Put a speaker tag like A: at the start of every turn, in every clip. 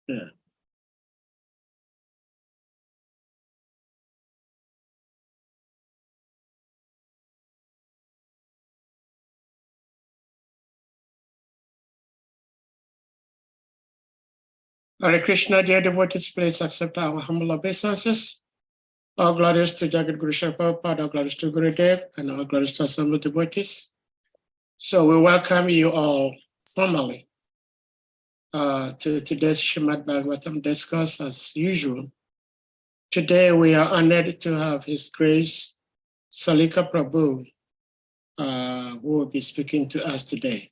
A: Yeah. Hare Krishna, dear devotees, please accept our humble obeisances. All glories to Jagat Guru Srila Prabhupada, all glories to Gurudev, and all glories to assembled devotees. So we welcome you all formally to today's Srimad Bhagavatam discourse as usual. Today we are honored to have His Grace Salika Prabhu, who will be speaking to us today.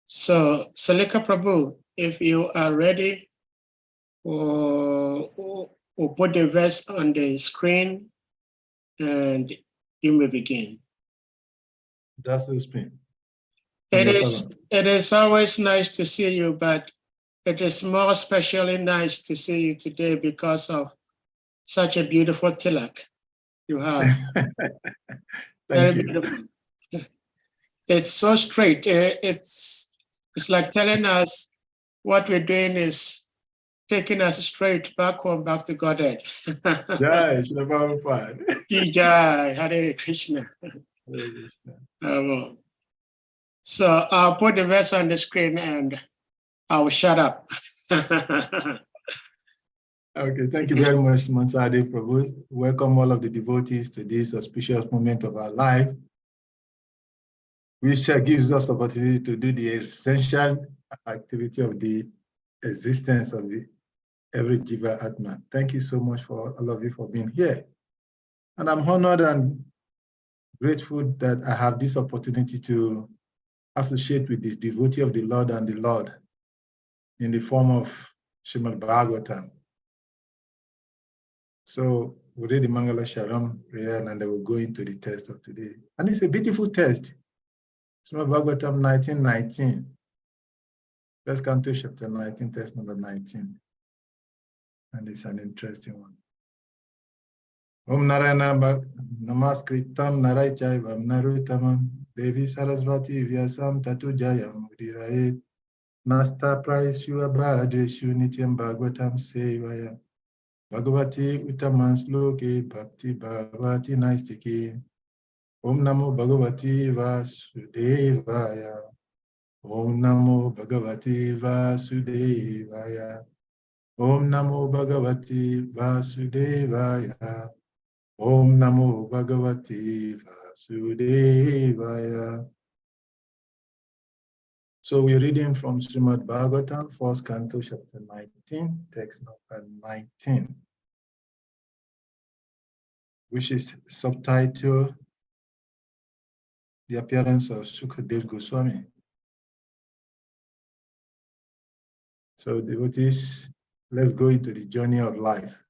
A: So Salika Prabhu, if you are ready, we'll put the verse on the screen and you may begin.
B: That's the screen.
A: It is always nice to see you, but it is more especially nice to see you today because of such a beautiful tilak you have. Very beautiful. It's so straight. It's like telling us what we're doing is taking us straight back home, back to Godhead.
B: Jai, Srila Prabhupada.
A: Jai, Hare Krishna. So I'll put the verse on the screen and I'll shut up.
B: Okay, thank you very much, Mansade Prabhu. Welcome all of the devotees to this auspicious moment of our life, which gives us opportunity to do the essential activity of the existence of every Jiva Atma. Thank you so much for all of you for being here. And I'm honored and grateful that I have this opportunity to associate with this devotee of the Lord and the Lord in the form of Srimad Bhagavatam. So we read the Mangala Sharam prayer and then we'll go into the text of today. And it's a beautiful text. Srimad Bhagavatam 19:19. First Canto, chapter 19, text number 19. And it's an interesting one. Om Narayana Namaskritam Narayachaivam Narutamam Devi Sarasvati Vyasam Tatu Jayam Udiraye Nasta Praishu Abhadreshu Nityam Bhagavatam Sevaya Bhagavati Uttaman Sloke Bhakti Bhavati Naistiki Om Namo Bhagavati Vasudevaya Om Namo Bhagavati Vasudevaya Om Namo Bhagavati Vasudevaya Om Namo Bhagavati Vasudevaya. So we're reading from Srimad Bhagavatam, 1st Canto, chapter 19, text number 19, which is subtitled The Appearance of Sukadeva Goswami. So devotees, let's go into the journey of life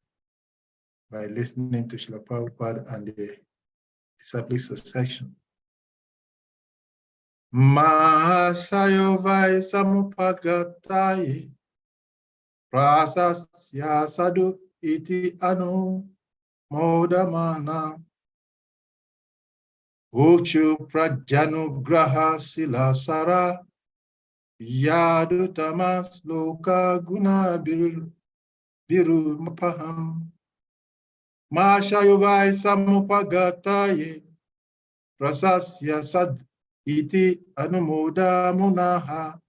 B: by listening to Srila Prabhupada and the disciplic succession. Masayovai samupagatai prasasya sadhu iti anu modamana uchu prajanugraha silasara yadutamas loka guna biru mapaham Masayovai samupagatai prasasya sadhu iti anumoda munaha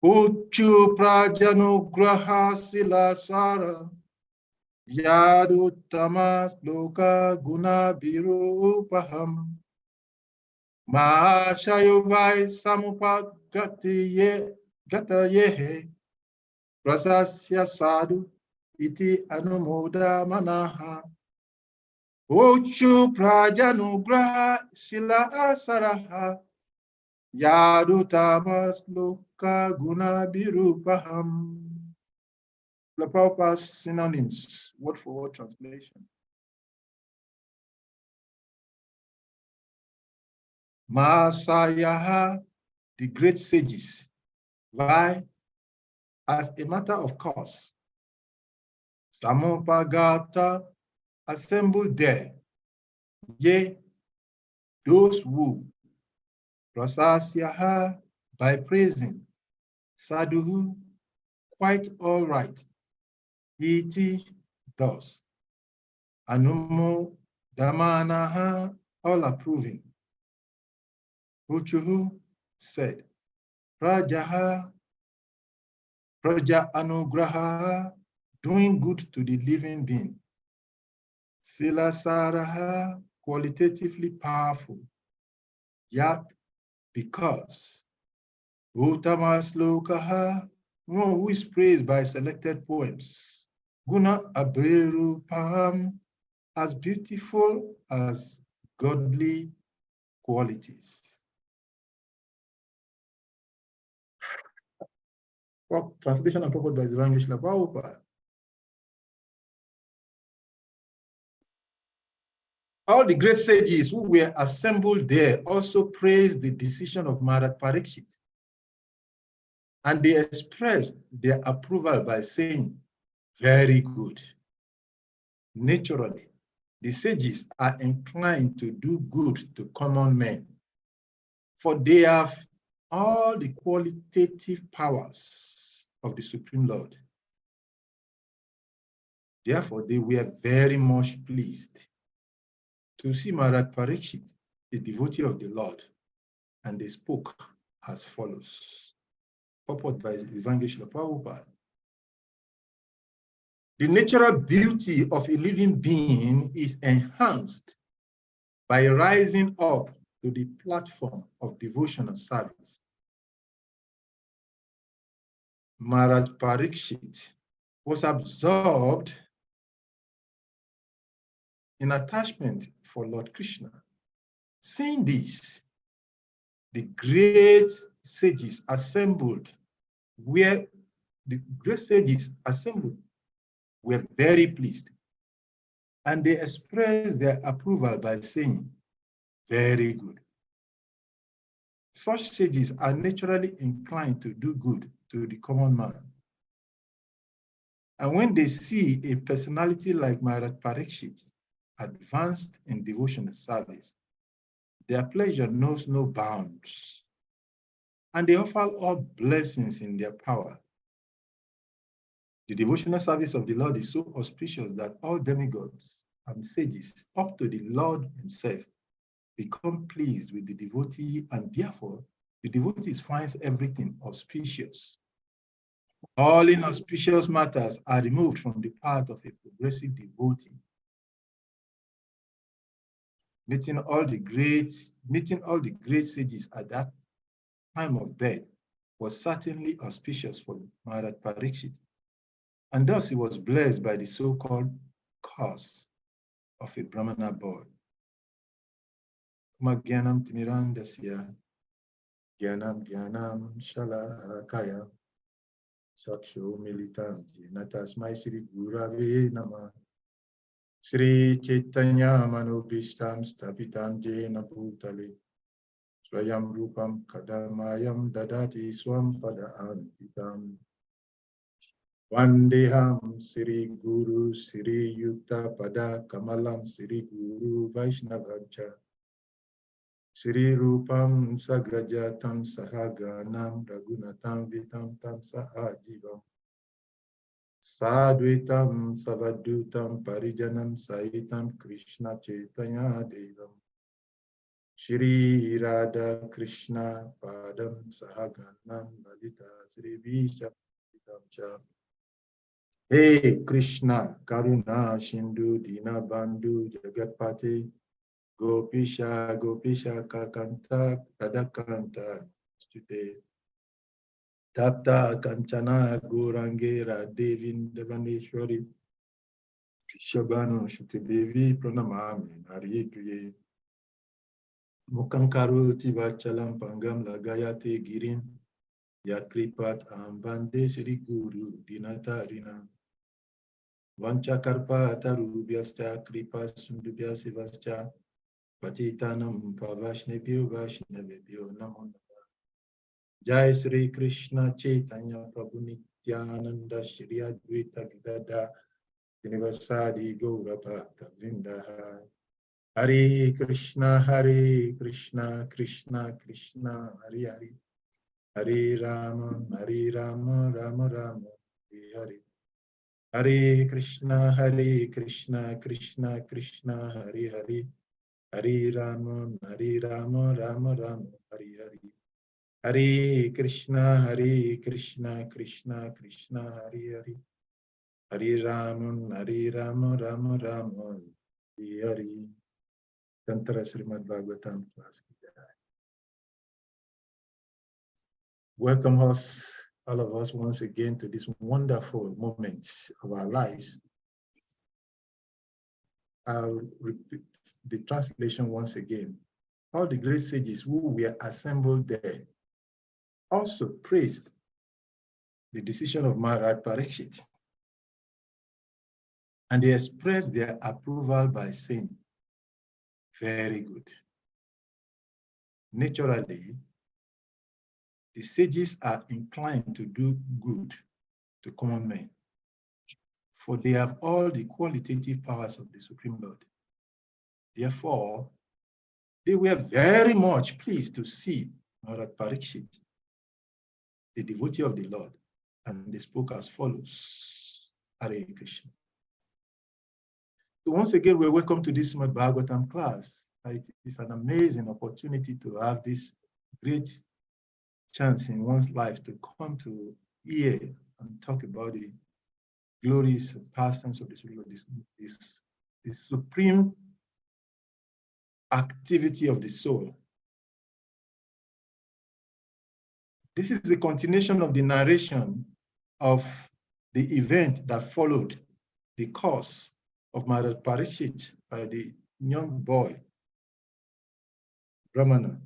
B: uchu prajanugraha silasara yaduttamas loka guna birupaham Mahashayovai samupagati gatayehe prasasya sadhu iti anumoda manaha Uchu prajanugraha sila asaraha yadutamas loka guna birupaham. The Prabhupada's synonyms, word for word translation. Mahasayaha, the great sages. Why? As a matter of course. Samopagata, assembled there, yea, those who prasasyaha by praising, sadhu, quite all right. Iti does. Anumu Damanaha, all approving. Uchuhu said, Praja Anugraha, doing good to the living being. Silasaraha, qualitatively powerful. Yat, because. Uttamas Lokaha, one who is praised by selected poems. Guna Aberu Paham, as beautiful as godly qualities. Translation and purport by Zivangesh Prabhupada. All the great sages who were assembled there also praised the decision of Maharaj Parikshit. And they expressed their approval by saying, very good. Naturally, the sages are inclined to do good to common men, for they have all the qualitative powers of the Supreme Lord. Therefore, they were very much pleased to see Maharaj Parikshit, a devotee of the Lord, and they spoke as follows. Purport by Evangelist Prabhupada. The natural beauty of a living being is enhanced by rising up to the platform of devotion and service. Maharaj Parikshit was absorbed in attachment for Lord Krishna. Seeing this, the great sages assembled were very pleased, and they expressed their approval by saying, very good. Such sages are naturally inclined to do good to the common man. And when they see a personality like Maharaj Parikshit advanced in devotional service, their pleasure knows no bounds, and they offer all blessings in their power. The devotional service of the Lord is so auspicious that all demigods and sages, up to the Lord himself, become pleased with the devotee, and therefore the devotee finds everything auspicious. All inauspicious matters are removed from the path of a progressive devotee. Meeting all the great sages at that time of death was certainly auspicious for Maharaj Parikshit, and thus he was blessed by the so-called curse of a Brahmana boy. Magyanam Timirandasya Gyanam Shalakaya Saksho Militam Natasmai Shri Gurave Nama Sri Chaitanya Manobhishtam Stapitam Jena Bhutale Swayam Rupam Kadamayam Dadati Swam Pada Antitam Vandeham Sri Guru Sri Yukta Pada Kamalam Sri Guru Vaishnavamcha Sri Rupam Sagrajatam Sahaganam Ragunatam Vitam Tam Sahajivam Sadvitam Savadutam Parijanam Saitam Krishna Chaitanya Devam Shri Radha Krishna Padam Sahaganam Lalita Sri Vishavitamcha Hey Krishna Karuna Shindu Dina Bandhu Jagatpati Gopisha Kakanta Radhakanta Stute Tapta Kanchana Gorange Radevin Devaneshwari Shabano Shuti Pranamami Naripriye Mukankaru Tivachalam Pangam Lagayate Girin Yatkripat Ambande Sri Guru Dinatarina Vanchakarpa Tarubyasta Kripa Sundubya Sivascha Patitanam Pavashnebhyo Vaishnavebhyo Namo Namah. Jai Sri Krishna Chaitanya Prabhu Nityananda Shri Advaita Gadada Srinivasadi Gaura Bhakta Vrinda. Hare Krishna Krishna Krishna Hare Hare Hare Rama Rama Rama Hari. Hare Krishna, Krishna Krishna, Hare Hare. Hare Rama, Rama Rama, Hare Hare. Hare Krishna, Krishna Krishna, Hare Hare. Hare Rama, Rama Rama, Hare Hare. Tantra SRIMAD Bhagavatam class. Welcome us, all of us, once again to this wonderful moment of our lives. I'll repeat the translation once again. All the great sages who were assembled there also praised the decision of Maharaj Parikshit. And they expressed their approval by saying, very good. Naturally, the sages are inclined to do good to common men, for they have all the qualitative powers of the Supreme Lord. Therefore, they were very much pleased to see Maharaj Parikshit, the devotee of the Lord, and they spoke as follows. Hare Krishna. So once again, we're welcome to this SRIMAD Bhagavatam class. It is an amazing opportunity to have this great chance in one's life to come to hear and talk about the glories and pastimes of the Supreme Lord, this supreme activity of the soul. This is the continuation of the narration of the event that followed the course of Maharaj Parikshit by the young boy, Brahmana,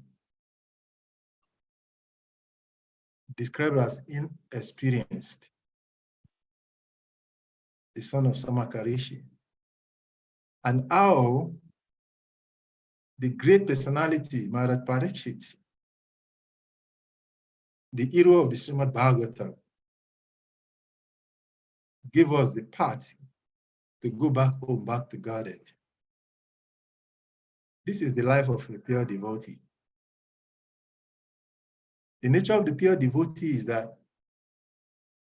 B: described as inexperienced, the son of Samakarishi, and how the great personality, Maharaj Parikshit, the hero of the SRIMAD Bhagavatam, gave us the path to go back home, back to Godhead. This is the life of a pure devotee. The nature of the pure devotee is that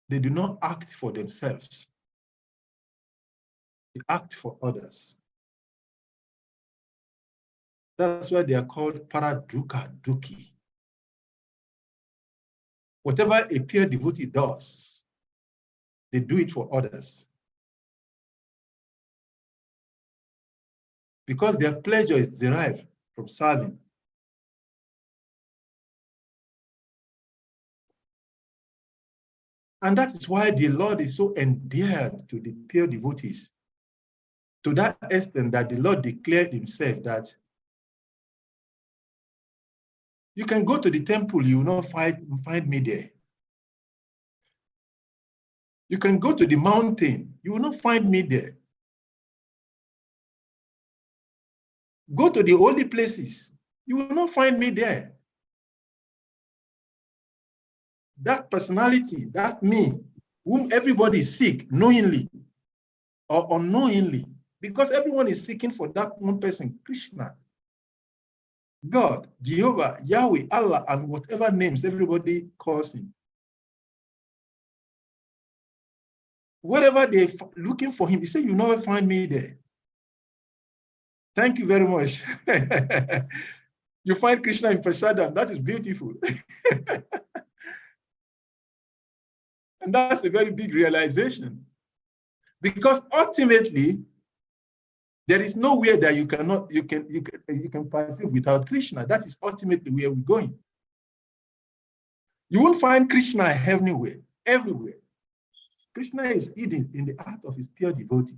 B: they do not act for themselves. They act for others. That's why they are called Paradruka Duki. Whatever a pure devotee does, they do it for others. Because their pleasure is derived from serving. And that is why the Lord is so endeared to the pure devotees, to that extent that the Lord declared himself that you can go to the temple, you will not find me there. You can go to the mountain, you will not find me there. Go to the holy places, you will not find me there. That personality, that me, whom everybody seek knowingly or unknowingly, because everyone is seeking for that one person, Krishna, God, Jehovah, Yahweh, Allah, and whatever names everybody calls him. Wherever they're looking for him, he said, you never find me there. Thank you very much. You find Krishna in Prasadam. That is beautiful. And that's a very big realization. Because ultimately, there is nowhere that you can perceive without Krishna. That is ultimately where we're going. You won't find Krishna everywhere. Krishna is hidden in the heart of his pure devotee.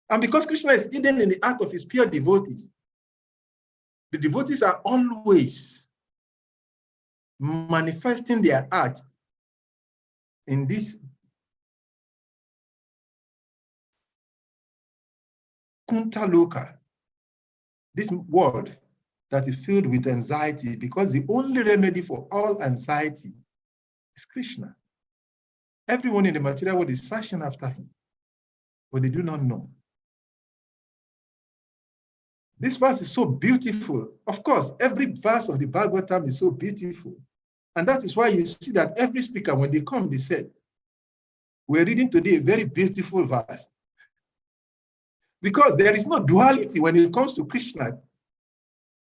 B: And because Krishna is hidden in the heart of his pure devotees, the devotees are always manifesting their heart in this Kuntaloka, this world that is filled with anxiety, because the only remedy for all anxiety is Krishna. Everyone in the material world is searching after him, but they do not know. This verse is so beautiful. Of course, every verse of the Bhagavatam is so beautiful. And that is why you see that every speaker, when they come, they said, we're reading today a very beautiful verse. Because there is no duality when it comes to Krishna.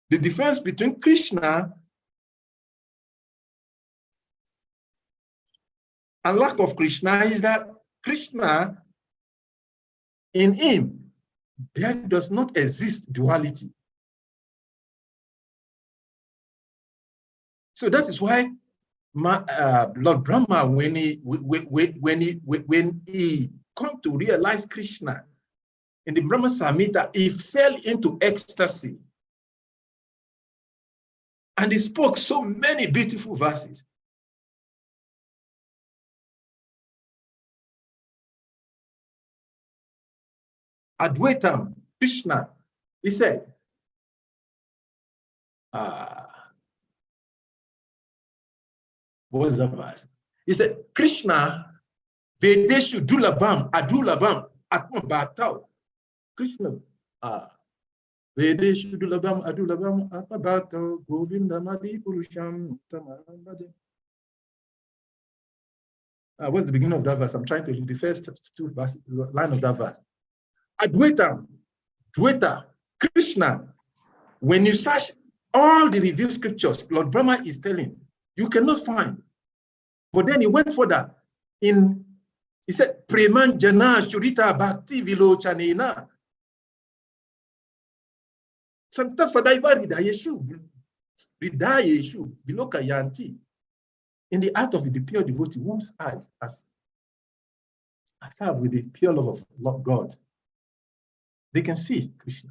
B: The difference between Krishna and lack of Krishna is that Krishna, in him, there does not exist duality. So that is why Lord Brahma, when he come to realize Krishna in the Brahma Samhita, he fell into ecstasy. And he spoke so many beautiful verses. Advaitam, Krishna, he said, what was that verse? He said, Krishna, Vedeshu Dulabam, Adulabam, Atma Bhatau. Krishna, Vedeshu Dulabam, Adulabam, Atma Bhatau, Govindamadi Purusham, Tamarambade. What's the beginning of that verse? I'm trying to read the first two line of that verse. Advaitam, Dvaita, Krishna. When you search all the revealed scriptures, Lord Brahma is telling, you cannot find. But then he went further. He said, Preman Jana Shurita Bhakti Vilochanena. Santa Sadaiva Ridayeshu, Ridayeshu, Viloka Yanti. In the heart of the pure devotee, whose eyes as have with the pure love of God, they can see Krishna.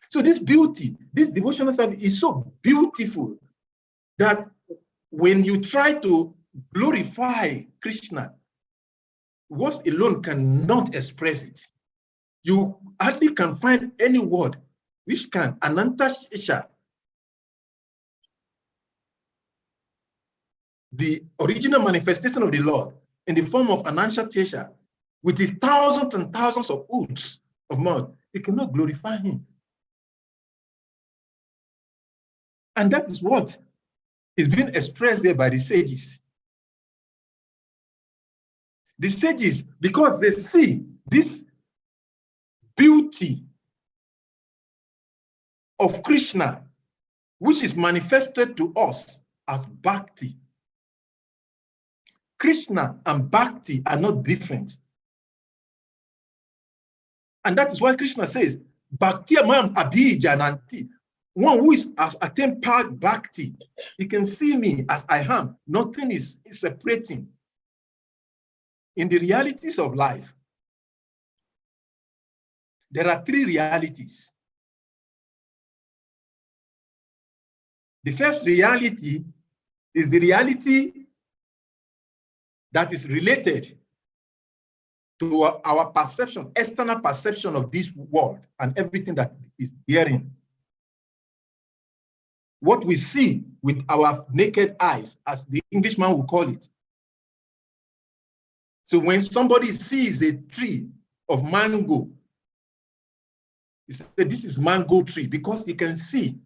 B: So this beauty, this devotional service is so beautiful that when you try to glorify Krishna, words alone cannot express it. You hardly can find any word which can Ananta Shesha, the original manifestation of the Lord in the form of Ananta Shesha, with his thousands and thousands of hoods of mud, it cannot glorify him. And that is what is being expressed there by the sages. The sages, because they see this beauty of Krishna, which is manifested to us as bhakti. Krishna and bhakti are not different. And that is why Krishna says, Bhakti amam abhijananti. One who has attained bhakti, he can see me as I am. Nothing is separating. In the realities of life, there are three realities. The first reality is the reality that is related to our perception, external perception of this world and everything that is therein. What we see with our naked eyes, as the Englishman will call it. So when somebody sees a tree of mango, he says, this is mango tree, because he can see.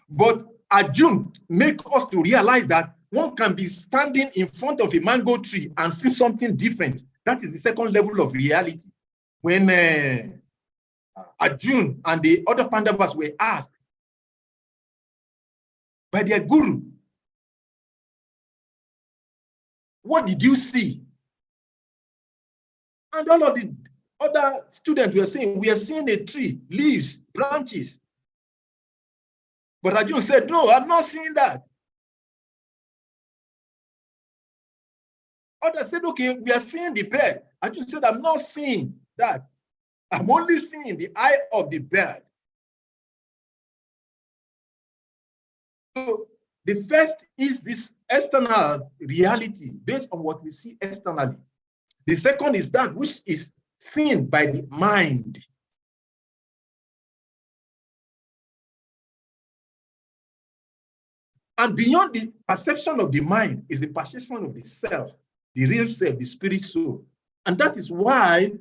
B: But Arjuna make us to realize that one can be standing in front of a mango tree and see something different. That is the second level of reality. When Arjuna and the other Pandavas were asked by their guru, what did you see? And all of the other students were saying, we are seeing a tree, leaves, branches. But Arjuna said, no, I'm not seeing that. Others said, okay, we are seeing the bird. Arjuna said, I'm not seeing that. I'm only seeing the eye of the bird. So the first is this external reality based on what we see externally. The second is that which is seen by the mind. And beyond the perception of the mind is the perception of the self, the real self, the spirit soul. And that is why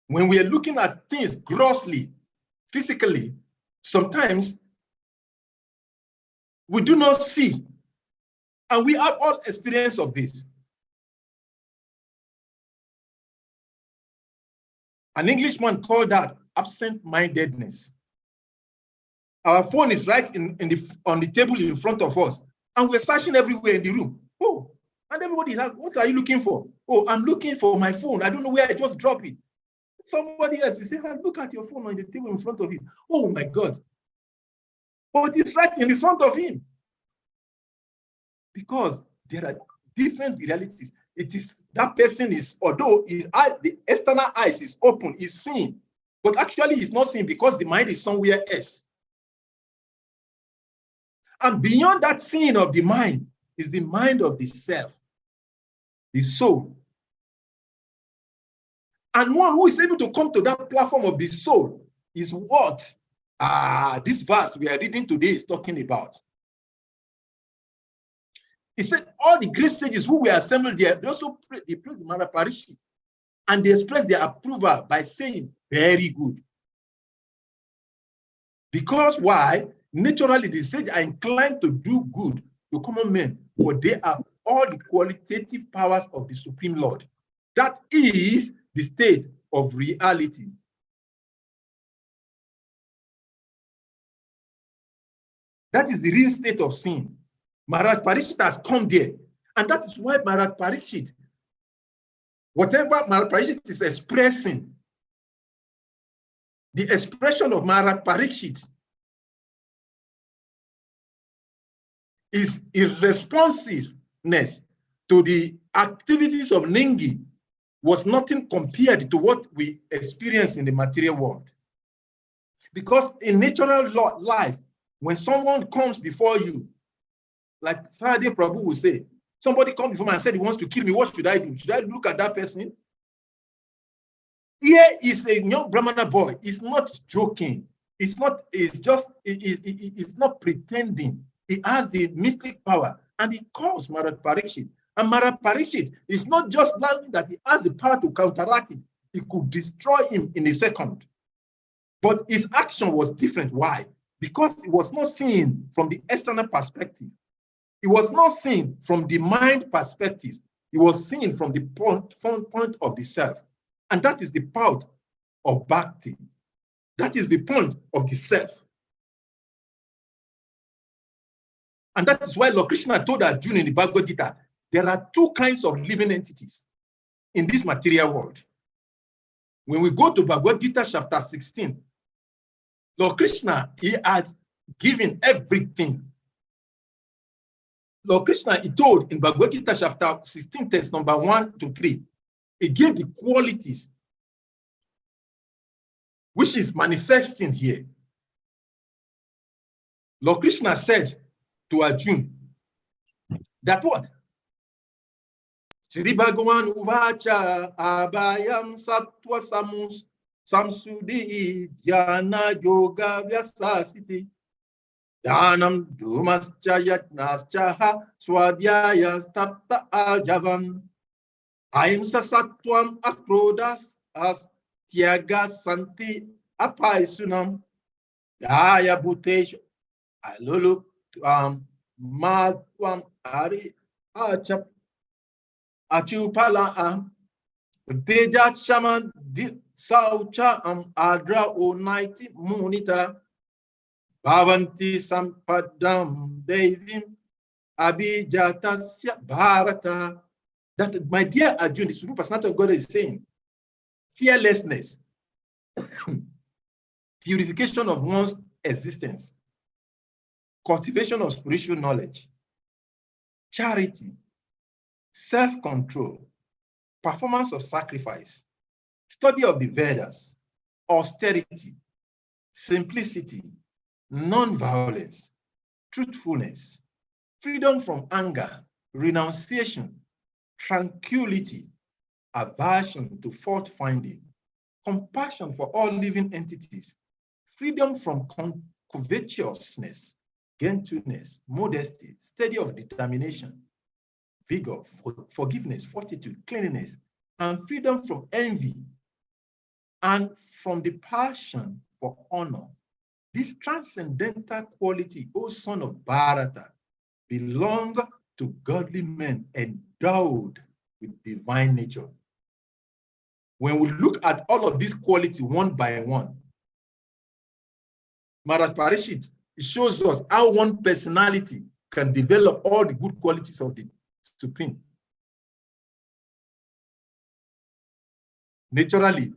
B: when we are looking at things grossly, physically, sometimes we do not see. And we have all experience of this. An Englishman called that absent-mindedness. Our phone is right on the table in front of us, and we're searching everywhere in the room. Oh, and everybody is asking, what are you looking for? Oh, I'm looking for my phone. I don't know where I just dropped it. Somebody else will say, oh, look at your phone on the table in front of you. Oh my God. But it's right in the front of him. Because there are different realities. It is that person is, although his eye, the external eyes is open, is seeing, but actually he's not seeing because the mind is somewhere else. And beyond that seeing of the mind is the mind of the self, the soul. And one who is able to come to that platform of the soul is what this verse we are reading today is talking about. He said, all the great sages who were assembled there, they also praised the Mahaparishi, and they expressed their approval by saying, very good. Because why? Naturally, the sages are inclined to do good to common men, but they have all the qualitative powers of the Supreme Lord. That is the state of reality. That is the real state of sin. Maharaj Parikshit has come there. And that is why Maharaj Parikshit, whatever Maharaj Parikshit is expressing, the expression of Maharaj Parikshit is irresponsiveness to the activities of Ningi was nothing compared to what we experience in the material world. Because in natural life, when someone comes before you, like Saturday Prabhu will say, somebody comes before me and said he wants to kill me, what should I do? Should I look at that person? Here is a young Brahmana boy. He's not joking. It's not pretending. He has the mystic power and he calls Maharaj Parikshit. And Maharaj Parikshit is not just learning that he has the power to counteract it. He could destroy him in a second. But his action was different. Why? Because he was not seen from the external perspective. He was not seen from the mind perspective. He was seen from the point of the self. And that is the part of bhakti. That is the point of the self. And that is why Lord Krishna told Arjuna in the Bhagavad Gita, there are two kinds of living entities in this material world. When we go to Bhagavad Gita chapter 16, Lord Krishna, he had given everything. Lord Krishna, he told in Bhagavad Gita chapter 16, text number 1 to 3, he gave the qualities which is manifesting here. Lord Krishna said to Arjuna that what? Shri Bhagavan Uvacha Abhayam Sattva Samsudi Dhyana Yoga Vyasasiti Dhanam Dhumascha Yatnascha Swadhyaya Stapta Aljavam Ahimsa Sattvam Akrodas As Tyaga Santi Apaisunam Daya Bhutesh Alulu Matwam Ari Achap Achupala Tejat Shaman Saucha Adra O90 Munita Bhavanti Sampadam Devim Abhijatasya Bharata. That, my dear Arjuna, the Supreme Personality of God is saying, fearlessness, purification of one's existence, cultivation of spiritual knowledge, charity, self-control, performance of sacrifice, study of the Vedas, austerity, simplicity, non-violence, truthfulness, freedom from anger, renunciation, tranquility, aversion to fault-finding, compassion for all living entities, freedom from covetousness, gentleness, modesty, steady of determination, vigor, forgiveness, fortitude, cleanliness, and freedom from envy, and from the passion for honor. This transcendental quality, O son of Bharata, belong to godly men endowed with divine nature. When we look at all of these qualities one by one, Maharaj Parikshit, it shows us how one personality can develop all the good qualities of the Supreme. Naturally,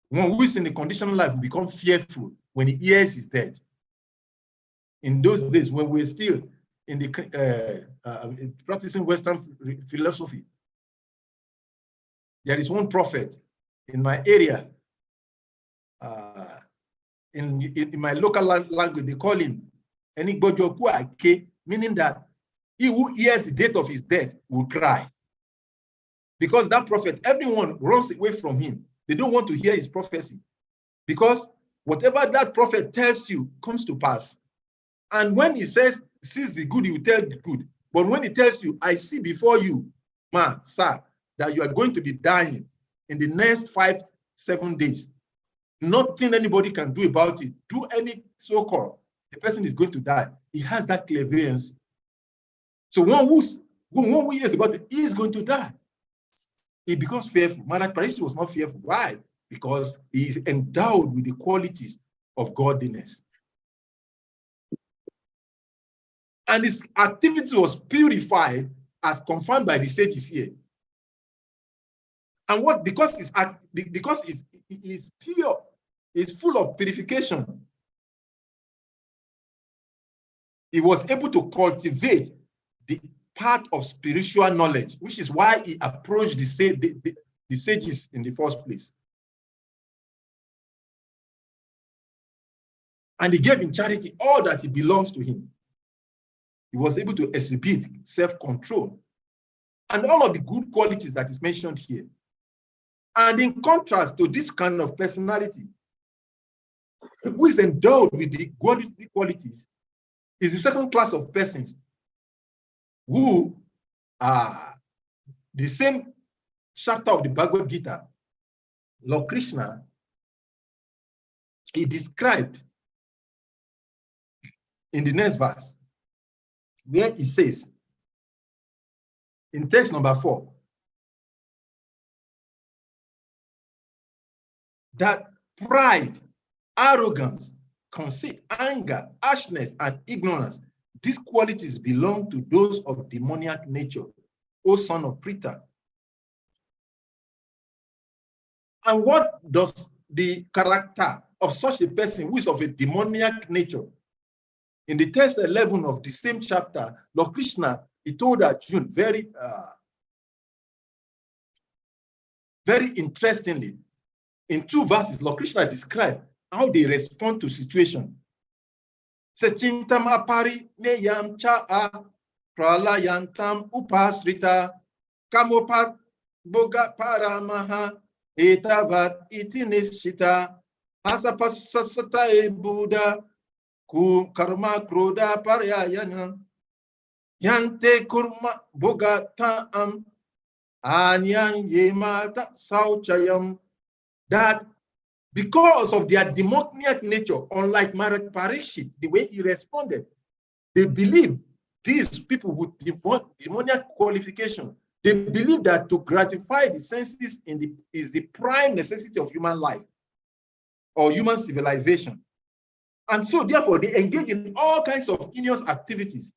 B: one who is in a conditional life will become fearful when he hears his death. In those days, when we're still in the practicing Western philosophy, there is one prophet in my area, in my local language, they call him Enigbojoku, meaning that he who hears the date of his death will cry. Because that prophet, everyone runs away from him. They don't want to hear his prophecy. Because whatever that prophet tells you comes to pass. And when he says, sees the good, he will tell the good. But when he tells you, I see before you, man, sir, that you are going to be dying in the next 5-7 days, nothing anybody can do about it. Do any so-called, the person is going to die. He has that clairvoyance. So one who hears about it, he is going to die. He becomes fearful. Maharaj Parikshit was not fearful. Why? Because he is endowed with the qualities of godliness. And his activity was purified as confirmed by the sages here. And what? Because it's pure, it's full of purification. He was able to cultivate the part of spiritual knowledge, which is why he approached the sages in the first place. And he gave in charity all that it belongs to him. He was able to exhibit self-control and all of the good qualities that is mentioned here. And in contrast to this kind of personality, who is endowed with the godly qualities, is the second class of persons who are the same chapter of the Bhagavad Gita, Lord Krishna, he described in the next verse, where he says, in text number 4, that pride, arrogance, conceit, anger, harshness, and ignorance, these qualities belong to those of demoniac nature, O son of Pritha. And what does the character of such a person who is of a demoniac nature? In the text 11 of the same chapter, Lord Krishna, he told Arjuna very interestingly, in 2 verses, Lord Krishna described how they respond to situation. Sechintam apari neyam cha'a pralayantam upasrita kamopat boga paramaha etavat itinishita asapasasata e Buddha ku karma kroda paryayana yante kurma boga ta'am anyang yemata sauchayam. That because of their demoniac nature, unlike Maharaj Parikshit, the way he responded, they believe these people with demoniac qualification, they believe that to gratify the senses is the prime necessity of human life or human civilization. And so therefore they engage in all kinds of heinous activities.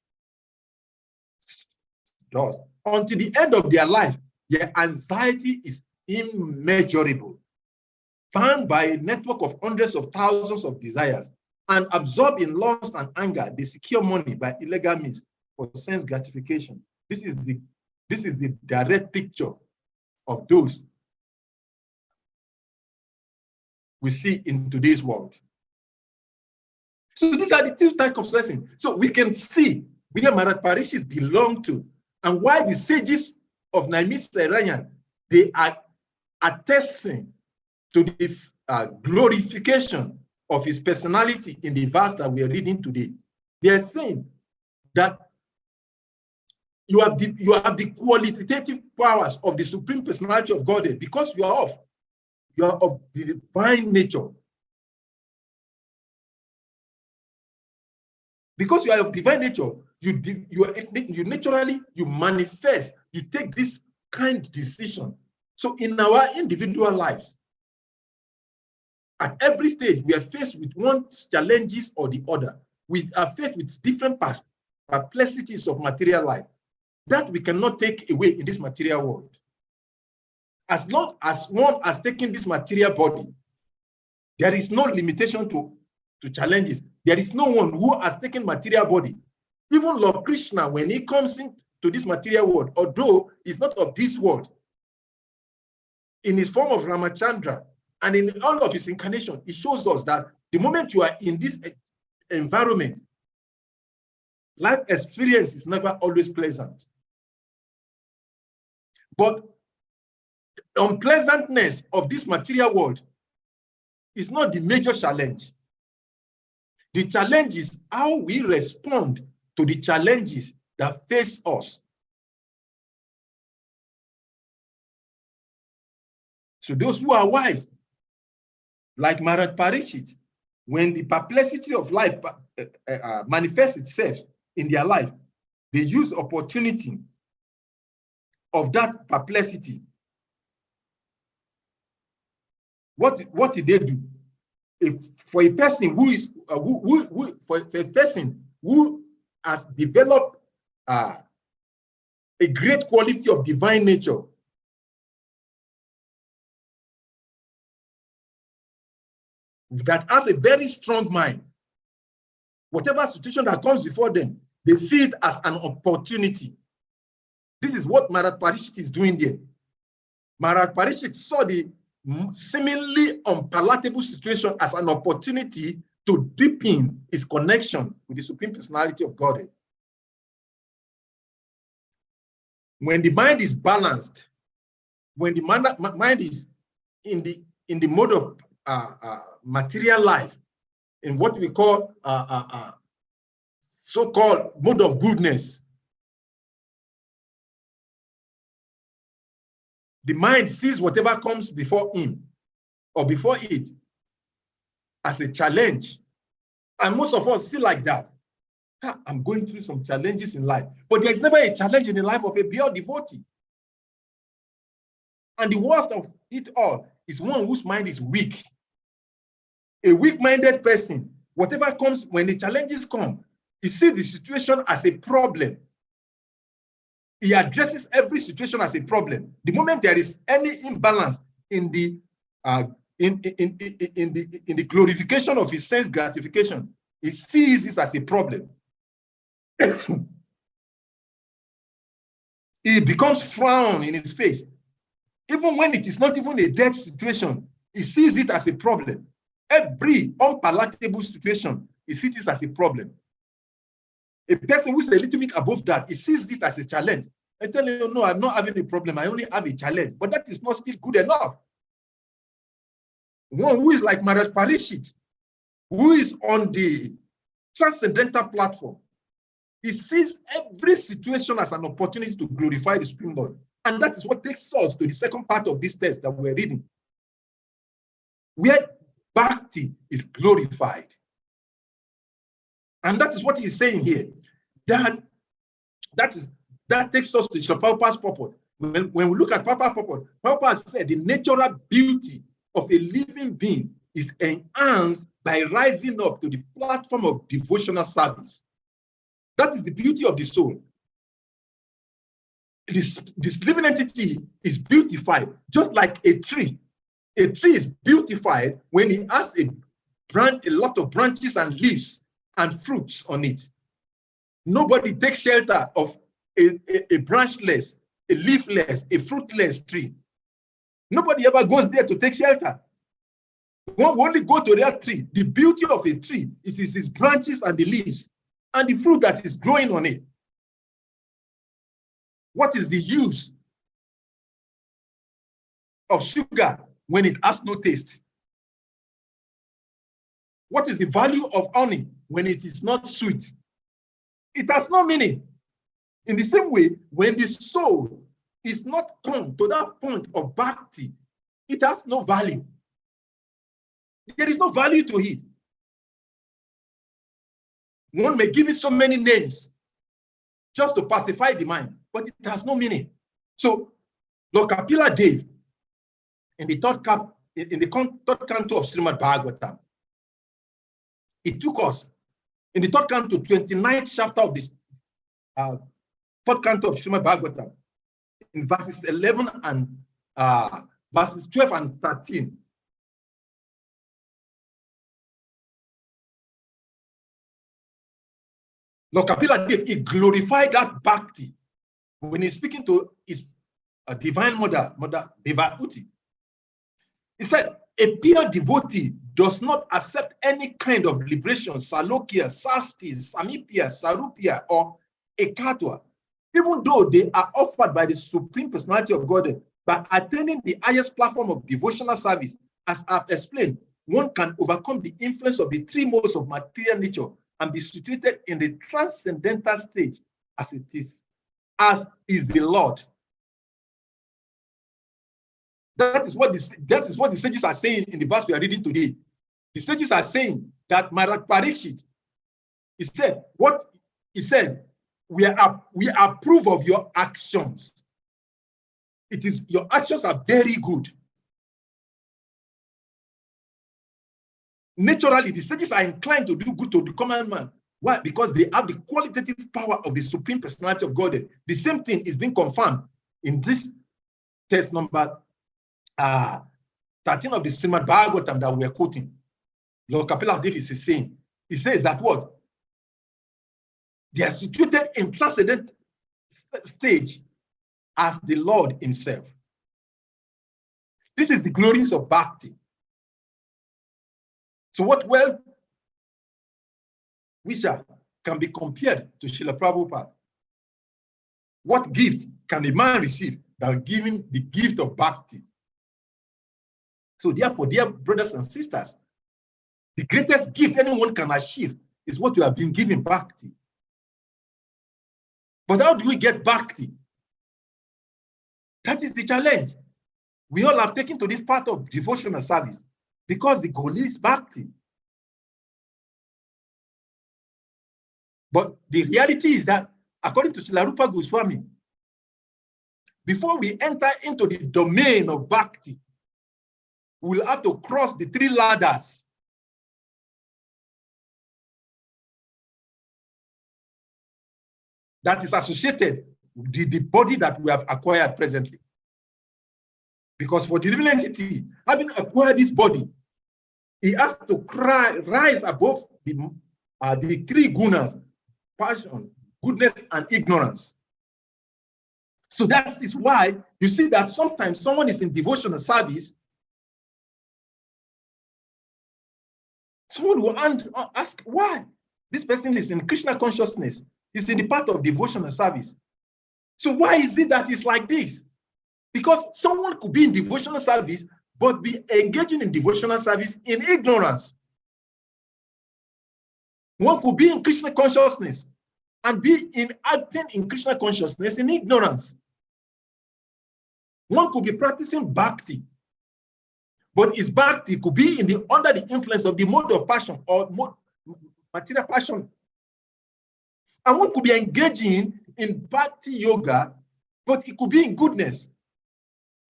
B: Thus, until the end of their life, their anxiety is immeasurable, bound by a network of hundreds of thousands of desires, and absorbed in lust and anger, they secure money by illegal means for sense gratification. This is the direct picture of those we see in today's world. So these are the 2 types of persons. So we can see where Maharaj Parikshit belong to, and why the sages of Naimisaranya, they are attesting to the glorification of his personality in the verse that we are reading today. They are saying that you have the qualitative powers of the supreme personality of Godhead because you are of the divine nature. Because you are of divine nature, you naturally, you manifest, you take this kind of decision. So in our individual lives, at every stage, we are faced with one challenges or the other. We are faced with different perplexities of material life that we cannot take away in this material world. As long as one has taken this material body, there is no limitation to challenges. There is no one who has taken material body. Even Lord Krishna, when he comes into this material world, although he's not of this world, in his form of Ramachandra, and in all of his incarnation, it shows us that the moment you are in this environment, life experience is never always pleasant. But the unpleasantness of this material world is not the major challenge. The challenge is how we respond to the challenges that face us. So those who are wise, like Maharaj Parikshit, when the perplexity of life manifests itself in their life, they use opportunity of that perplexity. What did they do? For a person who is for a person who has developed a great quality of divine nature, that has a very strong mind, whatever situation that comes before them, they see it as an opportunity. This is what Maharaj Parikshit is doing there. Maharaj Parikshit saw the seemingly unpalatable situation as an opportunity to deepen his connection with the Supreme Personality of Godhead. When the mind is balanced, when the mind is in the mode of material life, in what we call so-called mode of goodness, the mind sees whatever comes before him or before it as a challenge. And most of us see like that. I'm going through some challenges in life, but there's never a challenge in the life of a pure devotee. And the worst of it all is one whose mind is weak. A weak-minded person, whatever comes, when the challenges come, he sees the situation as a problem. He addresses every situation as a problem. The moment there is any imbalance in the glorification of his sense gratification, he sees this as a problem. He becomes frown in his face. Even when it is not even a dead situation, he sees it as a problem. Every unpalatable situation, he sees it as a problem. A person who is a little bit above that, he sees it as a challenge. I tell you, no, I'm not having a problem. I only have a challenge. But that is not still good enough. One who is like Maharaj Parikshit, who is on the transcendental platform, he sees every situation as an opportunity to glorify the Supreme Lord. And that is what takes us to the second part of this text that we're reading, where Bhakti is glorified. And that is what he's saying here. That takes us to Srila Prabhupada's purport. When we look at Prabhupada's purport, Prabhupada said the natural beauty of a living being is enhanced by rising up to the platform of devotional service. That is the beauty of the soul. This living entity is beautified, just like a tree. A tree is beautified when it has a lot of branches and leaves and fruits on it. Nobody takes shelter of a branchless, a leafless, a fruitless tree. Nobody ever goes there to take shelter. One will only go to that tree. The beauty of a tree is its branches and the leaves and the fruit that is growing on it. What is the use of sugar when it has no taste? What is the value of honey when it is not sweet? It has no meaning. In the same way, when the soul is not come to that point of bhakti, it has no value. There is no value to it. One may give it so many names just to pacify the mind, but it has no meaning. So, Lord Kapila Dev, in the third canto of SRIMAD Bhagavatam, it took us in the third canto, 29th chapter of this third canto of SRIMAD Bhagavatam, in verses 11 and verses 12 and 13. Lord Kapila Dev, he glorified that bhakti when he's speaking to his divine mother, Mother Devahuti. He said, a pure devotee does not accept any kind of liberation, Salokia, Sasti, Samipya, Sarupya, or Ekatwa, even though they are offered by the Supreme Personality of Godhead. By attaining the highest platform of devotional service, as I've explained, one can overcome the influence of the three modes of material nature and be situated in the transcendental stage as it is, as is the Lord. That is what the sages are saying in the verse we are reading today. The sages are saying that Maharaj Parikshit, he said, what he said, we approve of your actions. It is, your actions are very good. Naturally, the sages are inclined to do good to the common man. Why? Because they have the qualitative power of the Supreme Personality of Godhead. The same thing is being confirmed in this text number 13 of the SRIMAD Bhagavatam that we are quoting. Lord Kapila Dev is saying, he says that what? They are situated in transcendent stage as the Lord himself. This is the glories of bhakti. So what can be compared to Srila Prabhupada? What gift can a man receive than giving the gift of bhakti? So therefore, dear brothers and sisters, the greatest gift anyone can achieve is what we have been given, bhakti. But how do we get bhakti? That is the challenge. We all have taken to this part of devotional service because the goal is bhakti. But the reality is that, according to Srila Rupa Goswami, before we enter into the domain of bhakti, we'll have to cross the three ladders. That is associated with the body that we have acquired presently. Because for the living entity, having acquired this body, he has to rise above the three gunas: passion, goodness, and ignorance. So that is why you see that sometimes someone is in devotional service. Someone will ask why this person is in Krishna consciousness, is in the path of devotional service. So why is it that it's like this? Because someone could be in devotional service, but be engaging in devotional service in ignorance. One could be in Krishna consciousness and be acting in Krishna consciousness in ignorance. One could be practicing bhakti, but his bhakti could be under the influence of the mode of passion or material passion. And one could be engaging in bhakti yoga, but it could be in goodness.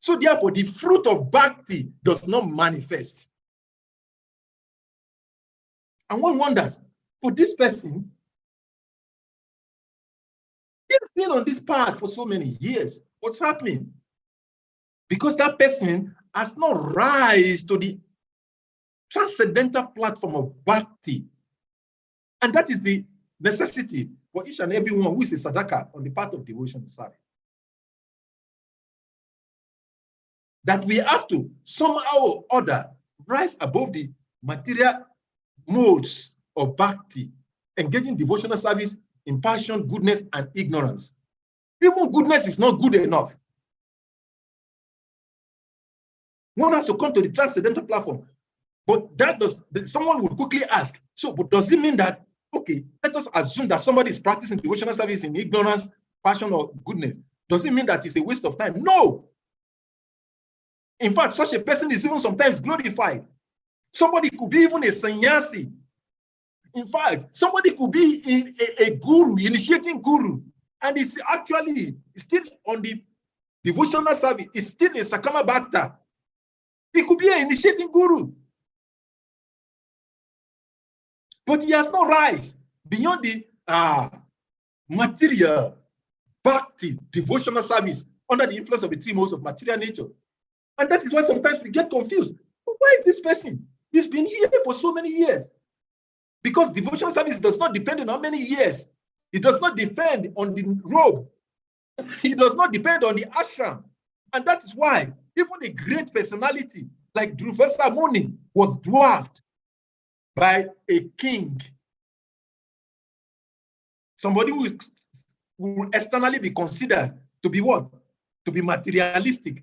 B: So therefore, the fruit of bhakti does not manifest. And one wonders, for this person, he's been on this path for so many years. What's happening? Because that person has not rise to the transcendental platform of bhakti. And that is the necessity for each and every one who is a sadhaka on the path of devotion service. That we have to somehow or other rise above the material modes of bhakti, engaging devotional service in passion, goodness, and ignorance. Even goodness is not good enough. One has to come to the transcendental platform. But someone would quickly ask, so but does it mean that, okay, let us assume that somebody is practicing devotional service in ignorance, passion, or goodness. Does it mean that it's a waste of time? No. In fact, such a person is even sometimes glorified. Somebody could be even a sannyasi In fact, somebody could be a guru, initiating guru, and is actually still on the devotional service, is still a Sakama Bhakta. He could be an initiating guru. But he has not rise beyond the material bhakti devotional service under the influence of the three modes of material nature. And that is why sometimes we get confused. Why is this person? He's been here for so many years. Because devotional service does not depend on how many years. It does not depend on the robe. It does not depend on the ashram. And that is why even a great personality like Professor Muni was dwarfed by a king. Somebody who will externally be considered to be what? To be materialistic.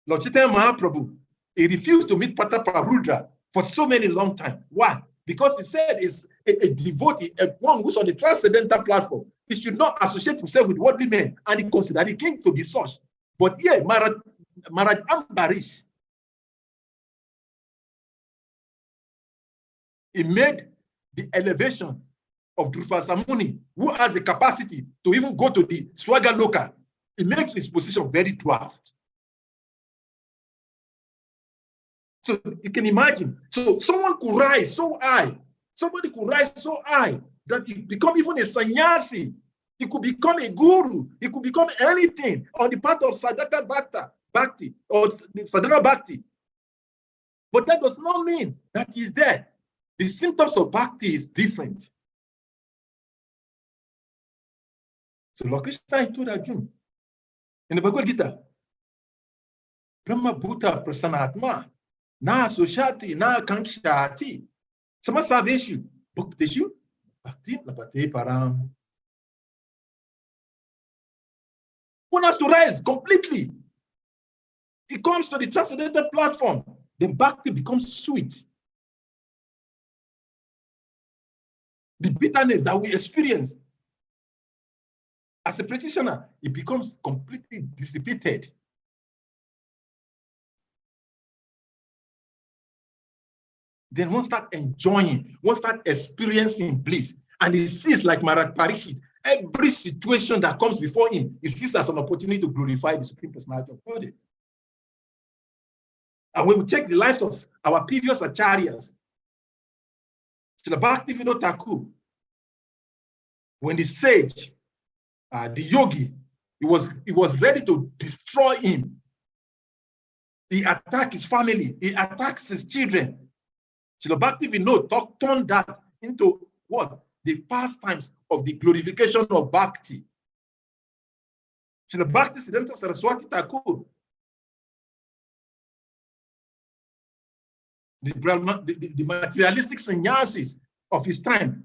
B: Lord Chaitanya Mahaprabhu, he refused to meet Prabhu for so many long time. Why? Because he said is a devotee, one who's on the transcendental platform. He should not associate himself with worldly men, and he considered the king to be such. But here, Maharaj Ambarish, he made the elevation of Dhruva Samuni, who has the capacity to even go to the Swaga Loka. He makes his position very dwarfed. So you can imagine. So someone could rise so high. Somebody could rise so high that he become even a sannyasi. He could become a guru. He could become anything on the part of Sadhaka Bhakti or Sadhana Bhakti. But that does not mean that he's there. The symptoms of Bhakti is different. So Lord Krishna told Arjuna in the Bhagavad Gita, Brahma Bhuta Prasanatma, na Sushati, na Kankshati, Samasaveshu, Bhukteshu, Bhakti Lapate Param. One has to rise completely. It comes to the transcendental platform, then Bhakti becomes sweet. The bitterness that we experience as a practitioner, it becomes completely dissipated. Then one start enjoying, one start experiencing bliss. And he sees, like Maharaj Parikshit, every situation that comes before him, he sees as an opportunity to glorify the Supreme Personality of God. And when we check the lives of our previous acharyas, Srila Bhaktivinoda Thakur, when the sage, the yogi, he was ready to destroy him. He attacked his family. He attacks his children. Srila Bhaktivinoda turned that into what? The pastimes of the glorification of Bhakti. Srila Bhaktisiddhanta Saraswati Thakur, the materialistic sannyasis of his time,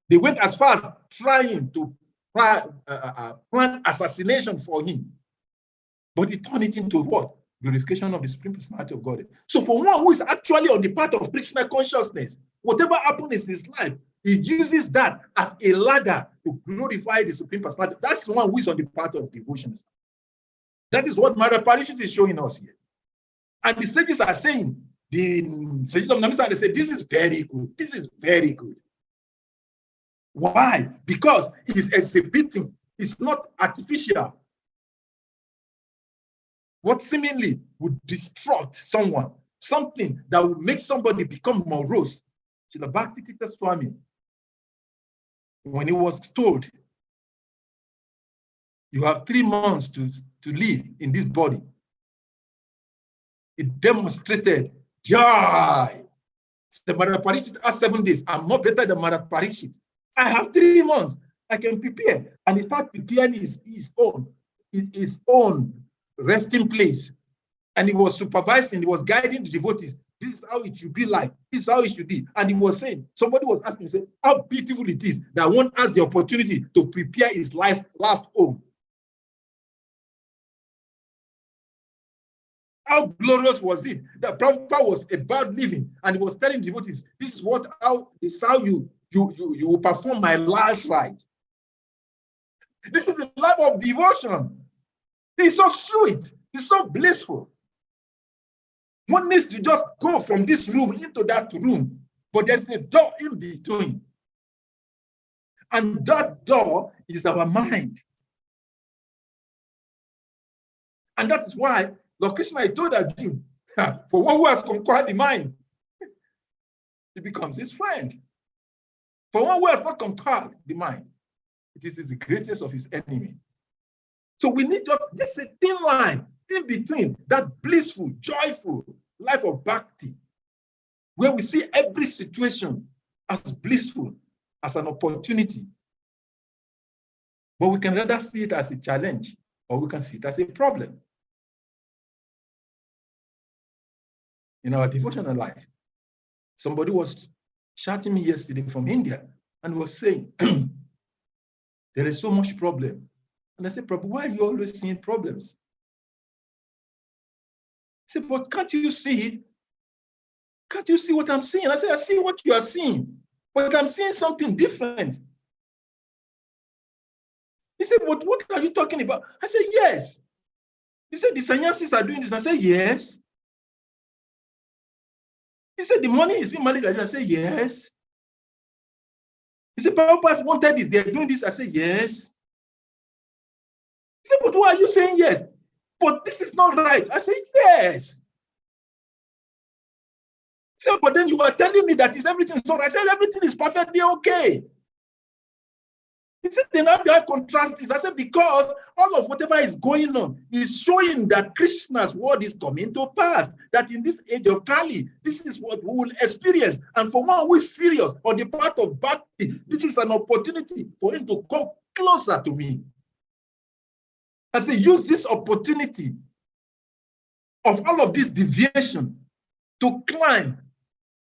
B: they went as far as trying to plan assassination for him. But he turned it into what? Glorification of the Supreme Personality of God. So for one who is actually on the path of Krishna consciousness, whatever happens in his life, he uses that as a ladder to glorify the Supreme Personality. That's one who is on the path of devotion. That is what Maharaj Parikshit is showing us here. And the sages are saying, the sages of Namisa, they say, this is very good. This is very good. Why? Because it is exhibiting. It's not artificial. What seemingly would distract someone, something that would make somebody become morose. Srila Bhakti-tirtha Swami, when he was told, you have 3 months to live in this body, it demonstrated joy. The Maharaj Parikshit has 7 days. I'm more better than Maharaj Parikshit. I have 3 months. I can prepare. And he started preparing his own resting place. And he was supervising, he was guiding the devotees. This is how it should be like. This is how it should be. And he was saying, somebody was asking him, how beautiful it is that one has the opportunity to prepare his last home. How glorious was it that Prabhupada was about living, and he was telling devotees, this is how you will perform my last rite. This is the life of devotion. It's so sweet. It's so blissful. One needs to just go from this room into that room, but there's a door in between. And that door is our mind. And that is why Lord Krishna told Arjuna, for one who has conquered the mind, he becomes his friend. For one who has not conquered the mind, it is the greatest of his enemy. So we need just this thin line in between, that blissful, joyful life of bhakti, where we see every situation as blissful, as an opportunity. But we can rather see it as a challenge, or we can see it as a problem. In our devotional life, somebody was chatting me yesterday from India and was saying, there is so much problem. And I said, Prabhu, why are you always seeing problems? He said, but can't you see it? Can't you see what I'm seeing? I said, I see what you are seeing, but I'm seeing something different. He said, but what are you talking about? I said, yes. He said, the sannyasis are doing this. I said, yes. He said, the money is being managed like this. I said, yes. He said, Prabhupada wanted this. They're doing this. I said, yes. He said, but why are you saying yes? But this is not right. I said, yes. He said, but then you are telling me that everything is all right. I said, everything is perfectly okay. He said, then how do I contrast this? I said, because all of whatever is going on is showing that Krishna's word is coming to pass. That in this age of Kali, this is what we will experience. And for one who is serious on the part of bhakti, this is an opportunity for him to come closer to me. I say, use this opportunity of all of this deviation to climb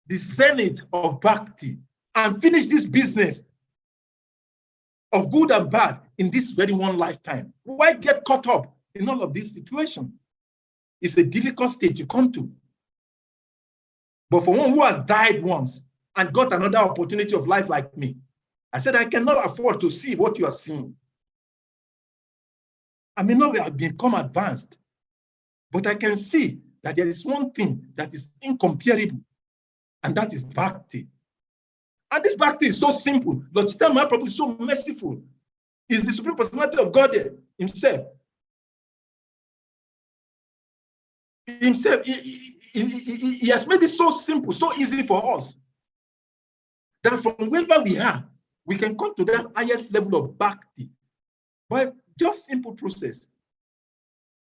B: the zenith of bhakti and finish this business of good and bad in this very one lifetime. Why get caught up in all of this situation? It's a difficult state to come to. But for one who has died once and got another opportunity of life like me, I said, I cannot afford to see what you are seeing. I may not have become advanced, but I can see that there is one thing that is incomparable, and that is bhakti. And this bhakti is so simple. Lord Chaitanya Mahaprabhu is so merciful. He is the Supreme Personality of God himself. He has made it so simple, so easy for us, that from wherever we are, we can come to that highest level of bhakti by just simple process.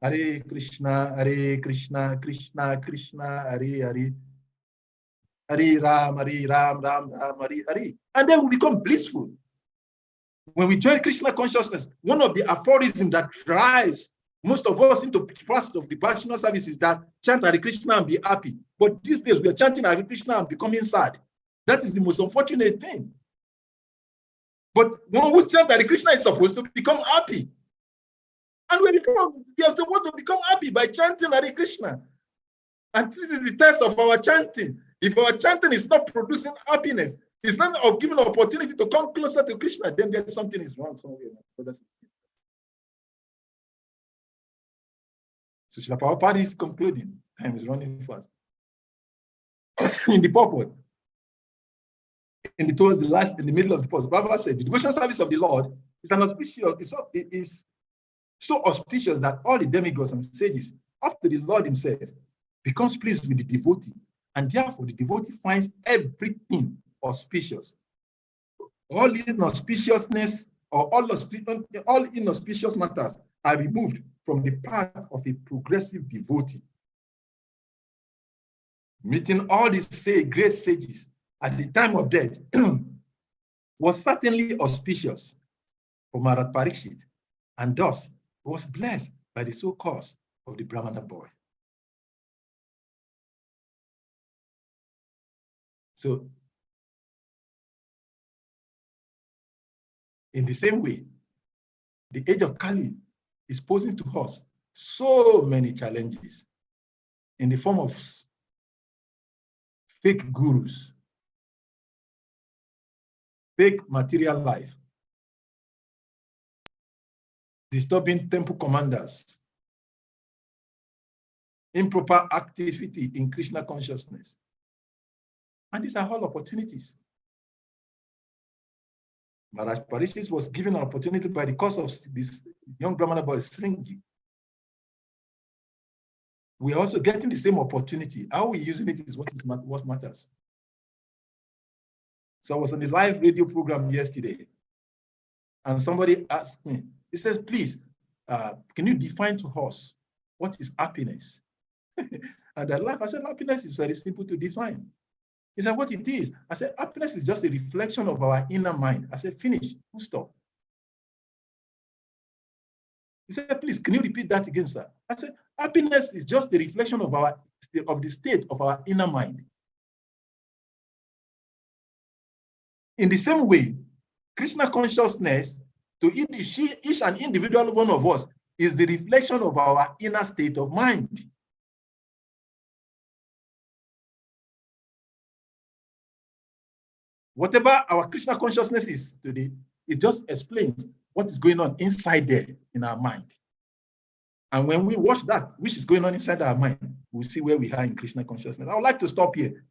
B: Hare Krishna, Krishna Krishna, Hare Hare. Hare Ram, Ram Ram, Hare Hare. And then we become blissful. When we join Krishna consciousness, one of the aphorisms that drives most of us into the process of devotional service is that chant Hare Krishna and be happy. But these days we are chanting Hare Krishna and becoming sad. That is the most unfortunate thing. But one who chants Hare Krishna is supposed to become happy. And we have to want to become happy by chanting Hare Krishna. And this is the test of our chanting. If our chanting is not producing happiness, it's not giving an opportunity to come closer to Krishna, then there's something is wrong somewhere. So Srila Prabhupada is concluding. Time is running fast. In the purport, towards the last, in the middle of the purport, Prabhupada said, the devotional service of the Lord is an auspicious, it is so auspicious that all the demigods and sages, up to the Lord himself, becomes pleased with the devotee. And therefore, the devotee finds everything auspicious. All inauspiciousness or all inauspicious matters are removed from the path of a progressive devotee. Meeting all these great sages at the time of death was certainly auspicious for Maharaj Parikshit, and thus was blessed by the sole cause of the Brahmana boy. So, in the same way, the age of Kali is posing to us so many challenges in the form of fake gurus, fake material life, disturbing temple commanders, improper activity in Krishna consciousness. And these are all opportunities. Maharaj Parikshit was given an opportunity by the cause of this young Brahmana boy, Sringi. We are also getting the same opportunity. How we using it is what matters. So I was on the live radio program yesterday, and somebody asked me, he says, please, can you define to us what is happiness? And I laughed. I said, happiness is very simple to define. He said, what it is? I said, happiness is just a reflection of our inner mind. I said, finish, full stop. He said, please, can you repeat that again, sir? I said, happiness is just a reflection of the state of our inner mind. In the same way, Krishna consciousness to each and individual one of us is the reflection of our inner state of mind. Whatever our Krishna consciousness is today, it just explains what is going on inside there in our mind. And when we watch that, which is going on inside our mind, we'll see where we are in Krishna consciousness. I would like to stop here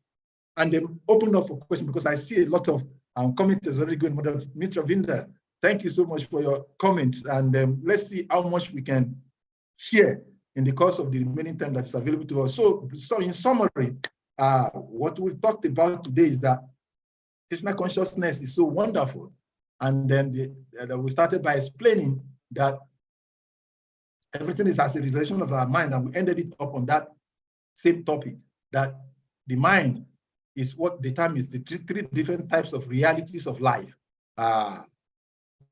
B: and then open up for questions, because I see a lot of comments already going. Mitra Vinda, thank you so much for your comments. And let's see how much we can share in the course of the remaining time that's available to us. So in summary, what we've talked about today is that Krishna consciousness is so wonderful. And then we started by explaining that everything is as a relation of our mind, and we ended it up on that same topic, that the mind is what determines the three different types of realities of life.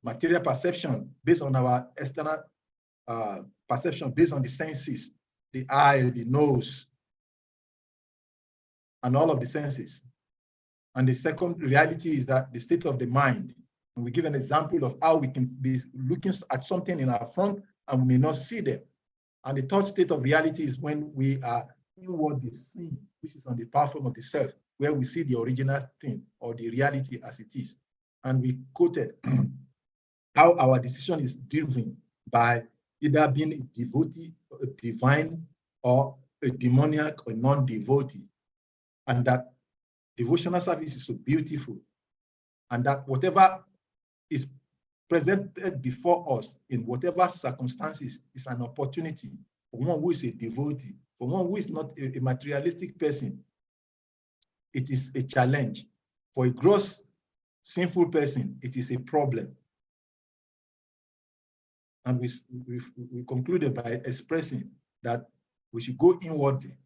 B: Material perception based on our external perception, based on the senses, the eye, the nose, and all of the senses. And the second reality is that the state of the mind. And we give an example of how we can be looking at something in our front and we may not see them. And the third state of reality is when we are inwardly seeing, which is on the platform of the self, where we see the original thing or the reality as it is. And we quoted how our decision is driven by either being a devotee, a divine, or a demoniac or non-devotee. And that devotional service is so beautiful. And that whatever is presented before us in whatever circumstances is an opportunity for one who is a devotee, for one who is not a materialistic person. It is a challenge. For a gross sinful person, it is a problem. And we concluded by expressing that we should go inwardly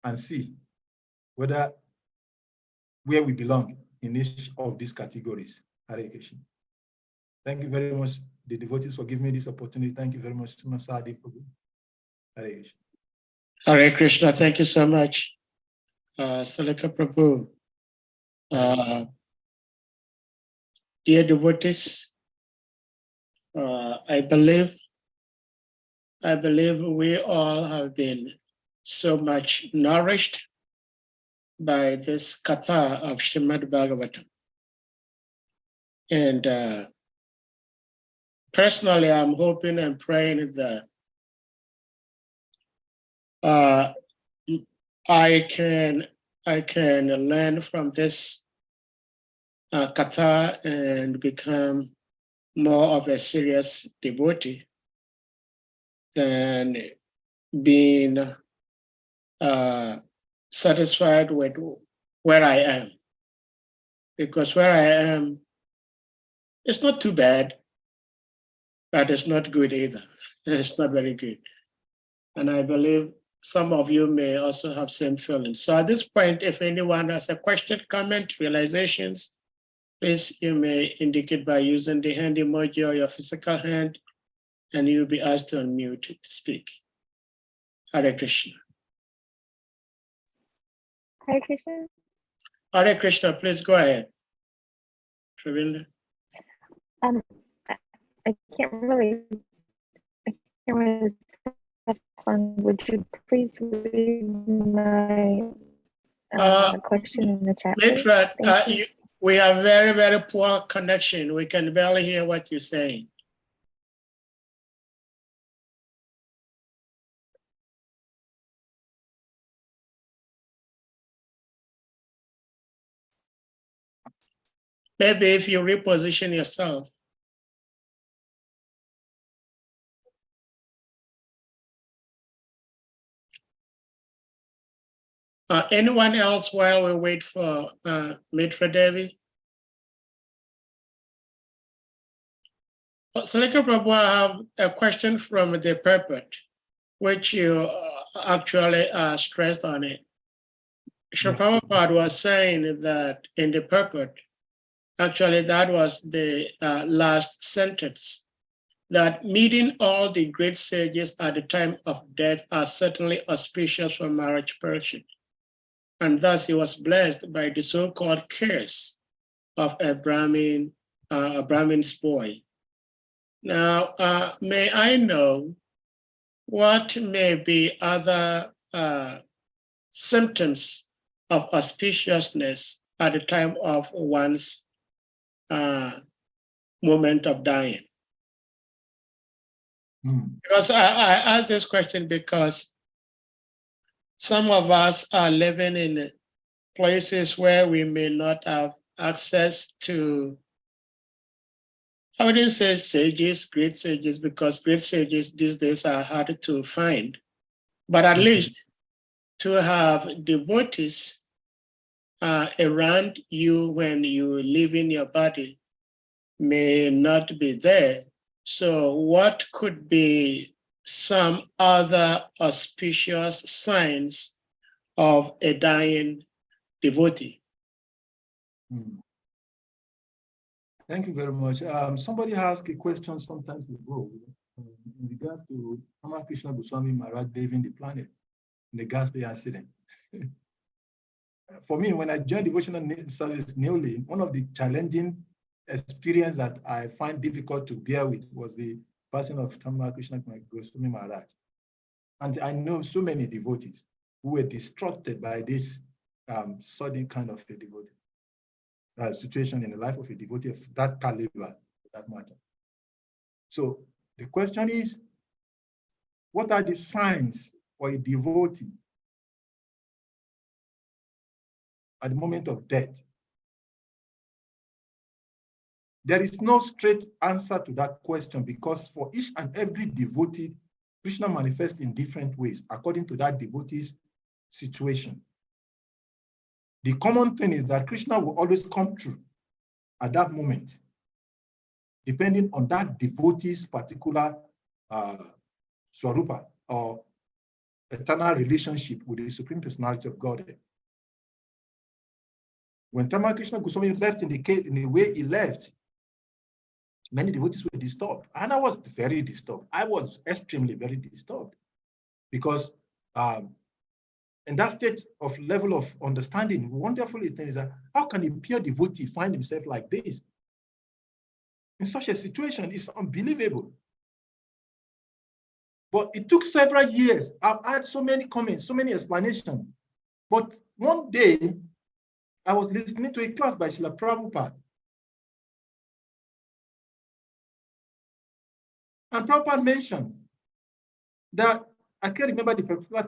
B: and see where we belong in each of these categories. Hare Krishna. Thank you very much, the devotees, for giving me this opportunity. Thank you very much, Sadi Prabhu. Hare Krishna.
A: Hare Krishna. Thank you so much, Salika Prabhu. Dear devotees, I believe we all have been so much nourished by this katha of SRIMAD BHAGAVATAM. And personally, I'm hoping and praying that I can learn from this katha and become more of a serious devotee than being satisfied with where I am. Because where I am, it's not too bad, but it's not good either. It's not very good. And I believe some of you may also have same feelings. So at this point, if anyone has a question, comment, realizations, please, you may indicate by using the hand emoji or your physical hand, and you'll be asked to unmute to speak. Hare Krishna.
C: Hare Krishna.
A: Hare Krishna, please go ahead. Travinda.
C: I can't really would you please read my question in the chat?
A: Mitra, we have very, very poor connection. We can barely hear what you're saying. Maybe if you reposition yourself. Anyone else while we wait for Mitra Devi? Salika Prabhu, I have a question from the purport, which you actually stressed on it. Sri Prabhupada was saying that in the purport, actually that was the last sentence, that meeting all the great sages at the time of death are certainly auspicious for marriage person. And thus he was blessed by the so-called curse of a Brahmin's boy. Now, may I know what may be other symptoms of auspiciousness at the time of one's moment of dying? Because I ask this question because some of us are living in places where we may not have access to, I wouldn't say sages, great sages, because great sages these days are hard to find, but at least to have devotees around you when you live in your body may not be there. So what could be some other auspicious signs of a dying devotee?
B: Thank you very much. Somebody asked a question sometimes ago in regards to HARE KRISHNA Goswami Maharaj leaving the planet in the gas day accident. For me, when I joined devotional service newly, one of the challenging experience that I find difficult to bear with was the passing of HARE KRISHNA Goswami Maharaj. And I know so many devotees who were distracted by this sudden kind of a devotee. Situation in the life of a devotee of that caliber, for that matter. So the question is, what are the signs for a devotee at the moment of death? There is no straight answer to that question because for each and every devotee, Krishna manifests in different ways according to that devotee's situation. The common thing is that Krishna will always come true at that moment, depending on that devotee's particular swarupa or eternal relationship with the Supreme Personality of Godhead. When HARE KRISHNA Goswami left in the way he left, many devotees were disturbed, and I was very disturbed. I was extremely very disturbed because in that state of level of understanding, wonderful thing is that how can a pure devotee find himself like this? In such a situation, it's unbelievable. But it took several years. I've had so many comments, so many explanations. But one day, I was listening to a class by Srila Prabhupada. And Prabhupada mentioned that, I can't remember the particular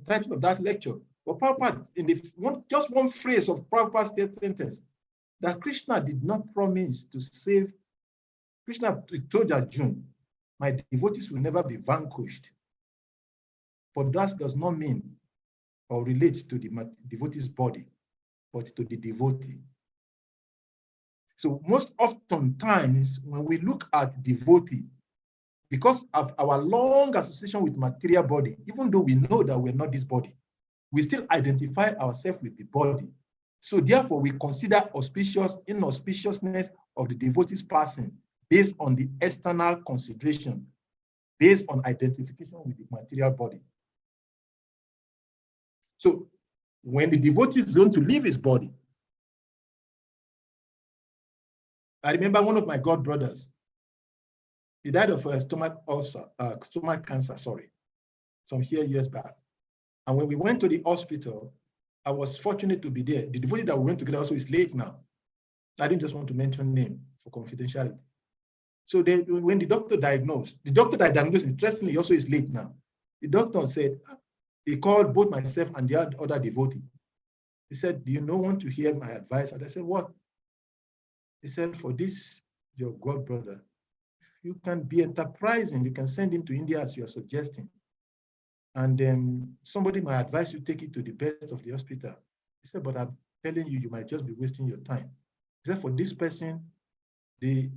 B: title of that lecture, but Prabhupada, in the just one phrase of Prabhupada's sentence, that Krishna did not promise to save. Krishna told Arjuna, my devotees will never be vanquished. But that does not mean or relate to the devotee's body, but to the devotee. So most often times when we look at devotee, because of our long association with material body, even though we know that we're not this body, we still identify ourselves with the body. So therefore, we consider auspicious, inauspiciousness of the devotee's passing based on the external consideration, based on identification with the material body. So when the devotee is going to leave his body, I remember one of my god brothers, he died of stomach cancer, some years back. And when we went to the hospital, I was fortunate to be there. The devotee that we went together also is late now. I didn't just want to mention name for confidentiality. So when the doctor diagnosed, interestingly, also is late now. The doctor said, he called both myself and the other devotee. He said, do you not want to hear my advice? And I said, what? He said, for this, your God brother, you can be enterprising. You can send him to India as you are suggesting. And somebody might advise you take it to the best of the hospital. He said, but I'm telling you, you might just be wasting your time. He said, for this person, the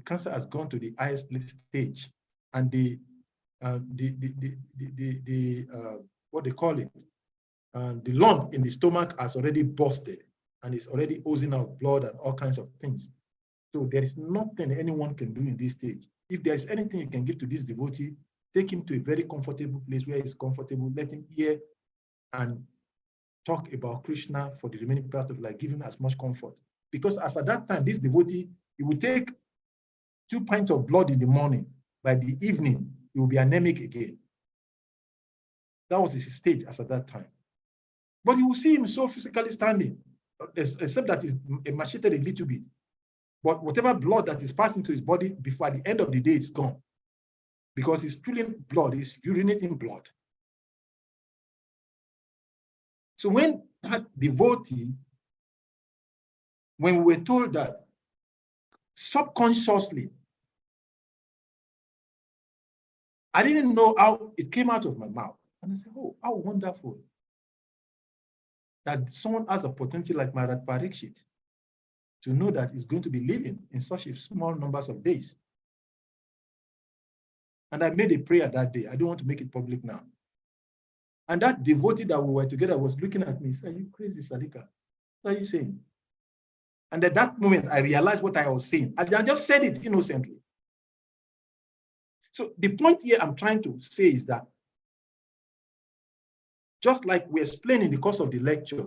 B: cancer has gone to the highest stage, and what they call it, the lump in the stomach has already busted and is already oozing out blood and all kinds of things. So there is nothing anyone can do in this stage. If there is anything you can give to this devotee, take him to a very comfortable place where he's comfortable, let him hear and talk about Krishna for the remaining part of life, give him as much comfort. Because as at that time, this devotee, he would take 2 pints of blood in the morning. By the evening, he will be anemic again. That was his stage as at that time. But you will see him so physically standing, except that he's emaciated a little bit. But whatever blood that is passing to his body before the end of the day, it's gone. Because he's spilling blood, he's urinating blood. So when that devotee, when we were told that subconsciously, I didn't know how it came out of my mouth. And I said, oh, how wonderful that someone has a potential like Maharaj Parikshit to know that he's going to be living in such a small numbers of days. And I made a prayer that day. I don't want to make it public now. And that devotee that we were together was looking at me. He said, are you crazy, Salika? What are you saying? And at that moment, I realized what I was saying. I just said it innocently. So the point here I'm trying to say is that just like we explained in the course of the lecture,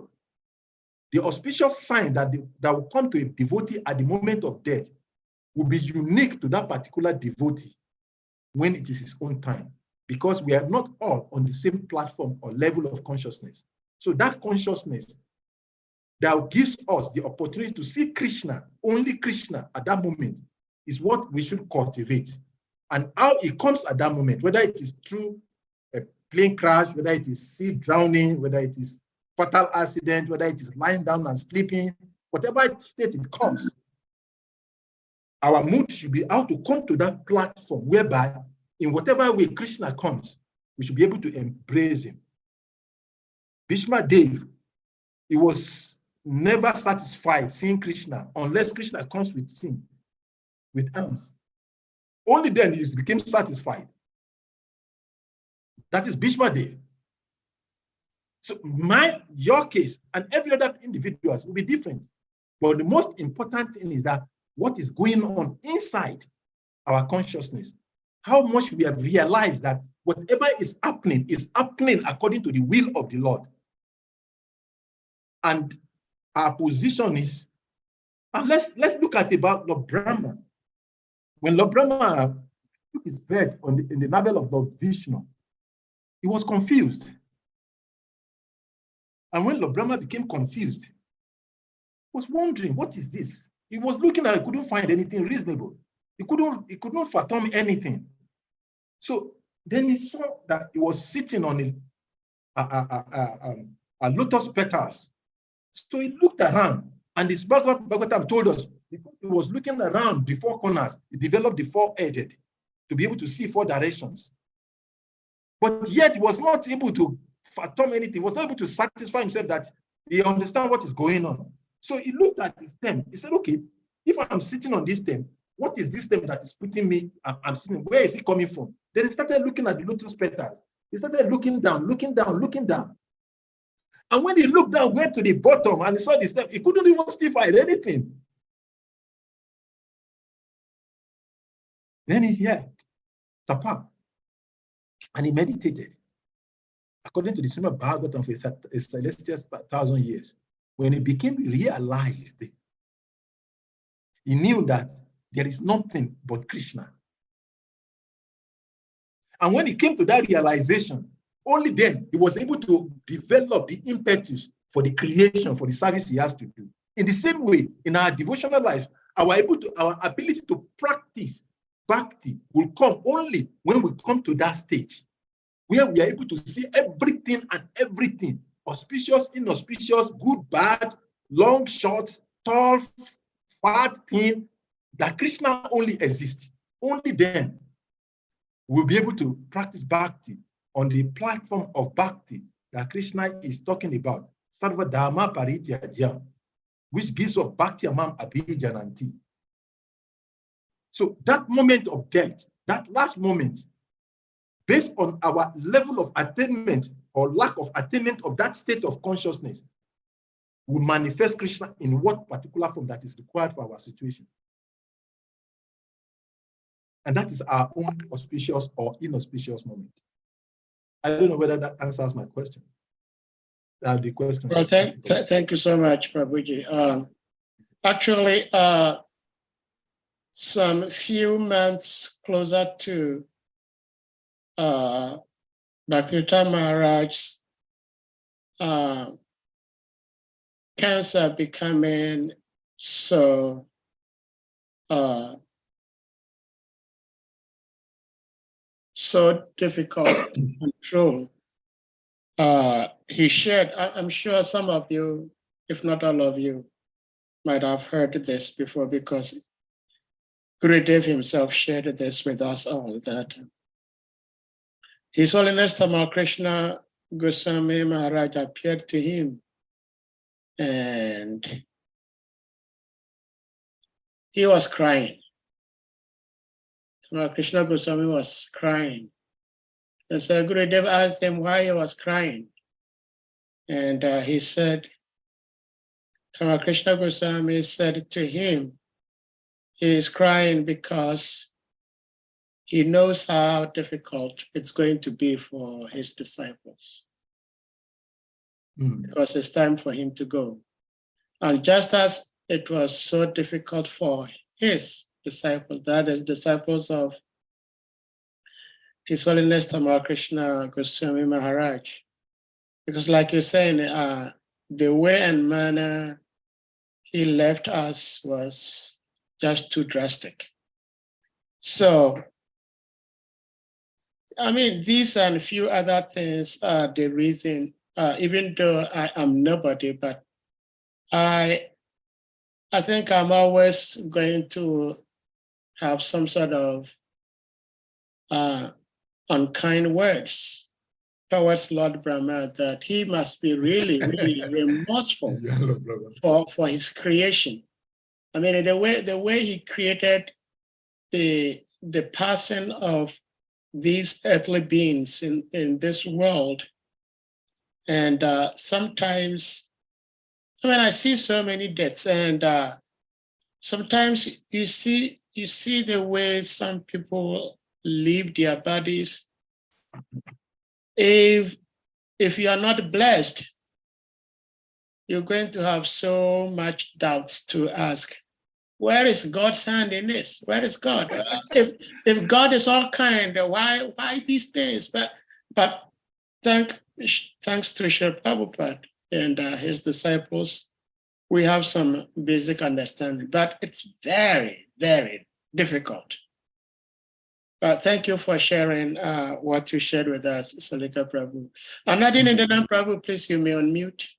B: the auspicious sign that will come to a devotee at the moment of death will be unique to that particular devotee when it is his own time, because we are not all on the same platform or level of consciousness. So that consciousness that gives us the opportunity to see Krishna, only Krishna at that moment, is what we should cultivate. And how it comes at that moment, whether it is through a plane crash, whether it is sea drowning, whether it is fatal accident, whether it is lying down and sleeping, whatever state it comes, our mood should be how to come to that platform whereby in whatever way Krishna comes, we should be able to embrace him. Bhishma Dev, he was never satisfied seeing Krishna unless Krishna comes with him, with arms. Only then he became satisfied. That is Bhishma Dev. So your case and every other individual's will be different. But the most important thing is that what is going on inside our consciousness, how much we have realized that whatever is happening according to the will of the Lord. And our position is, and let's look at about Lord Brahma. When Lord Brahma took his birth in the navel of Lord Vishnu, he was confused. And when Lord Brahma became confused, he was wondering, what is this? He was looking at it, couldn't find anything reasonable. He could not fathom anything. So then he saw that he was sitting on a lotus petals. So he looked around, and this Bhagavatam told us, because he was looking around the four corners, he developed the four-headed to be able to see four directions. But yet he was not able to fathom anything. He was not able to satisfy himself that he understands what is going on. So he looked at the stem. He said, okay, if I'm sitting on this stem, what is this stem that is putting me, I'm sitting, where is it coming from? Then he started looking at the lotus petals. He started looking down, looking down, looking down. And when he looked down, went to the bottom and he saw the stem, he couldn't even still find anything. Then he heard Tapa, and he meditated. According to the SRIMAD Bhagavatam for a celestial 1,000 years, when he became realized, he knew that there is nothing but Krishna. And when he came to that realization, only then he was able to develop the impetus for the creation, for the service he has to do. In the same way, in our devotional life, our ability to practice bhakti will come only when we come to that stage where we are able to see everything and everything, auspicious, inauspicious, good, bad, long, short, tall, part thing that Krishna only exists. Only then we'll be able to practice bhakti on the platform of bhakti that Krishna is talking about. Sarva Dharma Parityajam, which gives us bhakti amam abhijananti. So that moment of death, that last moment, based on our level of attainment or lack of attainment of that state of consciousness, will manifest Krishna in what particular form that is required for our situation. And that is our own auspicious or inauspicious moment. I don't know whether that answers my question. The question.
A: Well, thank you so much, Prabhuji. Actually, some few months closer to Bhaktivedanta Maharaj's cancer becoming so difficult to control. He shared, I'm sure some of you, if not all of you, might have heard this before, because Gurudev himself shared this with us all, that His Holiness Tamal Krishna Goswami Maharaj appeared to him, and he was crying. Tamal Krishna Goswami was crying. And so Gurudev asked him why he was crying. And he said, Tamal Krishna Goswami said to him, he is crying because he knows how difficult it's going to be for his disciples. Because it's time for him to go. And just as it was so difficult for his disciples, that is, disciples of His Holiness Tamal Krishna Goswami Maharaj, because like you're saying, the way and manner he left us was just too drastic. So, I mean, these and a few other things are the reason, even though I am nobody, but I think I'm always going to have some sort of unkind words towards Lord Brahma, that he must be really, really remorseful for his creation. I mean, the way he created the passing of these earthly beings in this world. And sometimes, I mean, I see so many deaths, and sometimes you see the way some people leave their bodies. If you are not blessed, you're going to have so much doubts to ask, where is God's hand in this? Where is God? If God is all kind, why these things? But thanks to Srila Prabhupada and his disciples, we have some basic understanding, but it's very, very difficult. Thank you for sharing what you shared with us, Salika Prabhu. Anadin and Nadan Prabhu, please, you may unmute.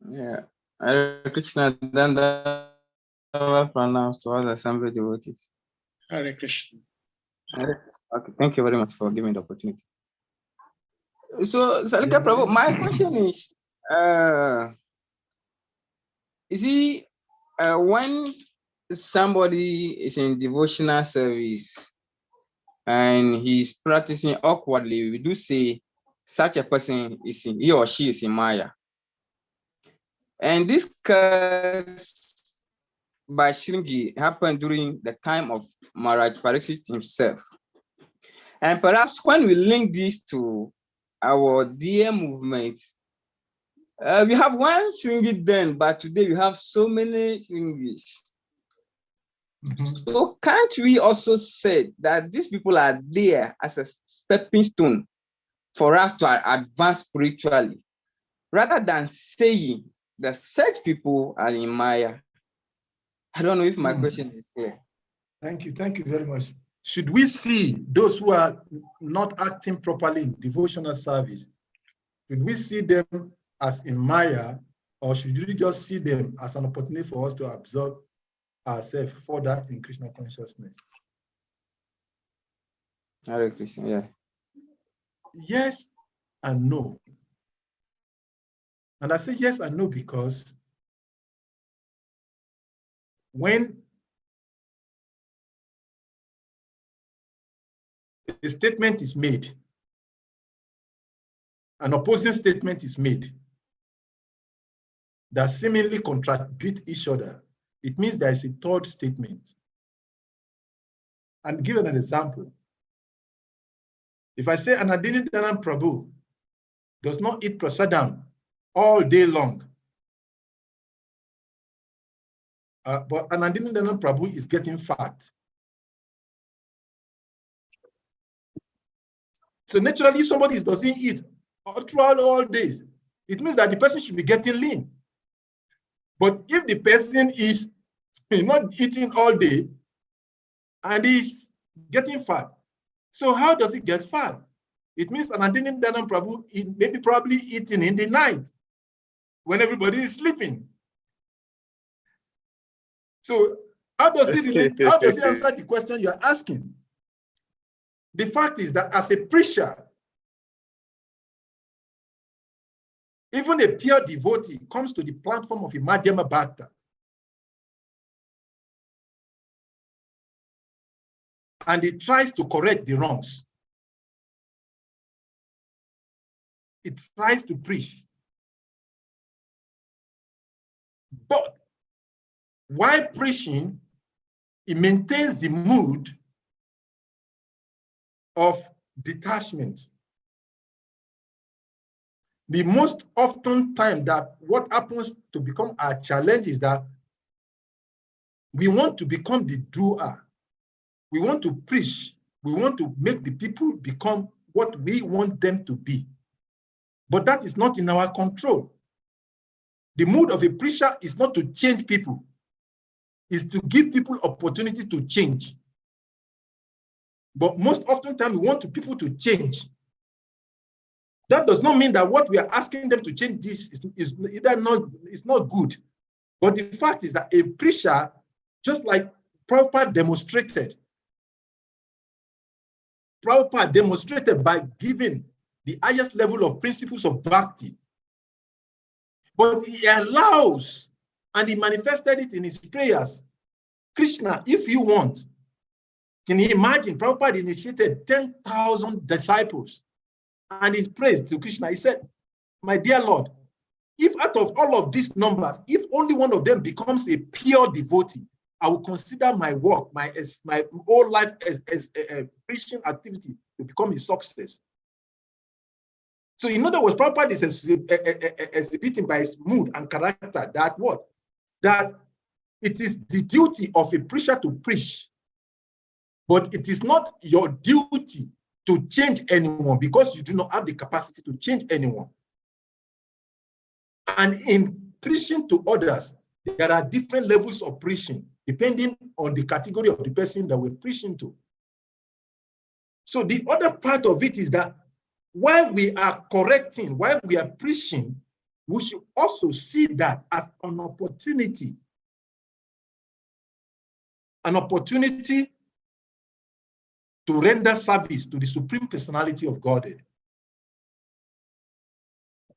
D: Yeah, Hare Krishna, pronounced to all the assembly devotees.
A: Hare Krishna.
D: Okay, thank you very much for giving the opportunity. So, Salika Prabhu, my question is, when somebody is in devotional service and he's practicing awkwardly, we do say such a person he or she is in Maya. And this case by Shringi happened during the time of Maharaj Pariksit himself. And perhaps when we link this to our dear movement, we have one Shringi then, but today we have so many Shringis. So can't we also say that these people are there as a stepping stone for us to advance spiritually, rather than saying that such people are in Maya? I don't know if my question is clear.
B: Thank you very much. Should we see those who are not acting properly in devotional service, should we see them as in Maya, Or should we just see them as an opportunity for us to absorb ourselves further in Krishna consciousness?
D: Hare Krishna, yeah.
B: Yes and no. And I say yes and no because when a statement is made, an opposing statement is made that seemingly contradict each other, it means there is a third statement. And given an example, if I say Anandini Dhanam Prabhu does not eat prasadam all day long, but Anandini Dhanam Prabhu is getting fat. So naturally, if somebody doesn't eat throughout all days, it means that the person should be getting lean. But if the person is not eating all day and is getting fat, so how does he get fat? It means Anandini Dhanam Prabhu maybe probably eating in the night when everybody is sleeping. So how does he relate? How does he answer the question you're asking? The fact is that as a preacher, even a pure devotee comes to the platform of a Madhyama Bhakta and he tries to correct the wrongs. It tries to preach. But while preaching, it maintains the mood of detachment. The most often time that what happens to become our challenge is that we want to become the doer. We want to preach. We want to make the people become what we want them to be. But that is not in our control. The mood of a preacher is not to change people. It's to give people opportunity to change. But most often time we want people to change. That does not mean that what we are asking them to change this is not good. But the fact is that a preacher, just like Prabhupada demonstrated by giving the highest level of principles of bhakti. But he allows, and he manifested it in his prayers. Krishna, if you want, can you imagine? Prabhupada initiated 10,000 disciples. And he prays to Krishna. He said, my dear Lord, if out of all of these numbers, if only one of them becomes a pure devotee, I will consider my work, my whole life as a Christian activity to become a success. So in other words, Prabhupada is exhibiting by his mood and character that what? That it is the duty of a preacher to preach, but it is not your duty to change anyone because you do not have the capacity to change anyone. And in preaching to others, there are different levels of preaching depending on the category of the person that we're preaching to. So the other part of it is that while we are correcting, while we are preaching, we should also see that as an opportunity to render service to the Supreme Personality of Godhead.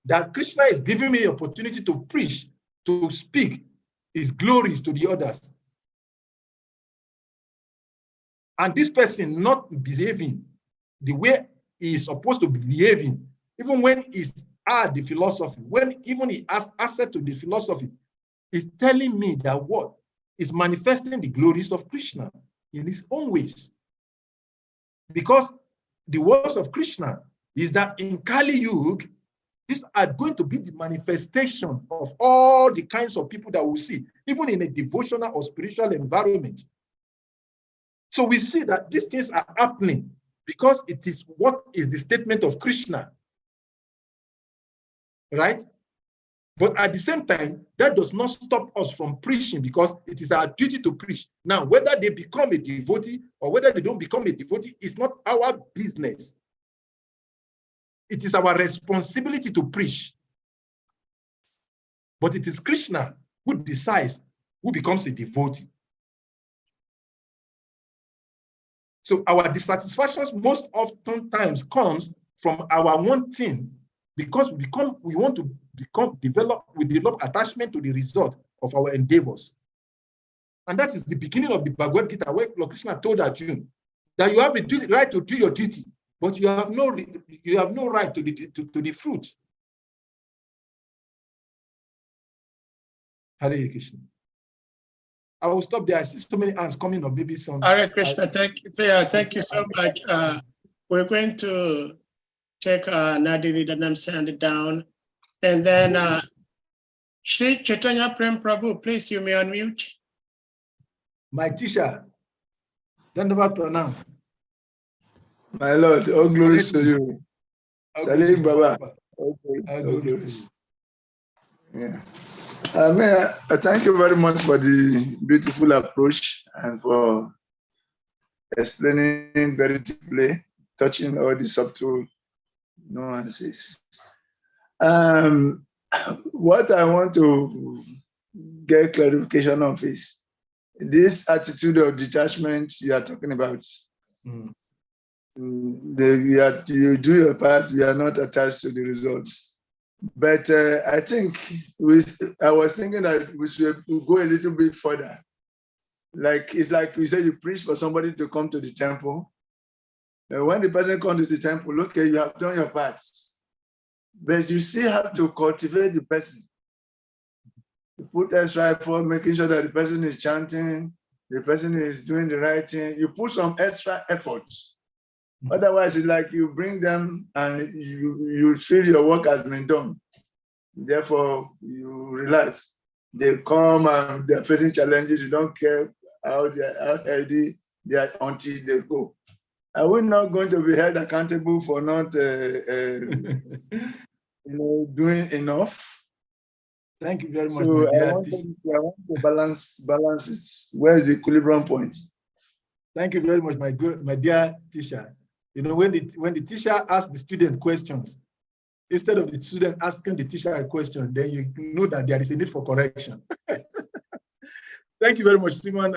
B: That Krishna is giving me the opportunity to preach, to speak his glories to the others. And this person not behaving the way he is supposed to be behaving, even when he's at the philosophy, when even he has access to the philosophy, is telling me that what is manifesting the glories of Krishna in his own ways. Because the words of Krishna is that in Kali Yuga, these are going to be the manifestation of all the kinds of people that we see, even in a devotional or spiritual environment. So we see that these things are happening because it is what is the statement of Krishna, right? But at the same time, that does not stop us from preaching because it is our duty to preach. Now, whether they become a devotee or whether they don't become a devotee is not our business. It is our responsibility to preach. But it is Krishna who decides who becomes a devotee. So our dissatisfactions most oftentimes comes from our wanting, because we develop attachment to the result of our endeavors. And that is the beginning of the Bhagavad Gita, where Lord Krishna told Arjuna that you have the right to do your duty, but you have no right to the fruit. Hare Krishna. I will stop there. I see so many hands coming up. Maybe some.
A: Hare Krishna, thank you so much. We're going to take Nadiri Danam send down, and then Shri Chaitanya Prem Prabhu, please, you may unmute.
B: My teacher, Dandava Pranam.
E: My Lord, all glories to you. Salim Baba. All
B: glories.
E: Yeah. I thank you very much for the beautiful approach and for explaining very deeply, touching all the subtle nuances. What I want to get clarification of is this attitude of detachment you are talking about. You do your part, we are not attached to the results. But I think I was thinking that we should go a little bit further. Like, it's like you say you preach for somebody to come to the temple. When the person comes to the temple, okay, you have done your part. But you still have to cultivate the person. You put extra effort, making sure that the person is chanting, the person is doing the right thing. You put some extra effort. Otherwise, it's like you bring them and you feel your work has been done. Therefore, you realize they come and they're facing challenges. You don't care how healthy they are until they go. Are we not going to be held accountable for not doing enough?
B: Thank you very much.
E: So I want to balance it. Where is the equilibrium point?
B: Thank you very much, my dear teacher. You know, when the teacher asks the student questions, instead of the student asking the teacher a question, then you know that there is a need for correction. Thank you very much, Simon.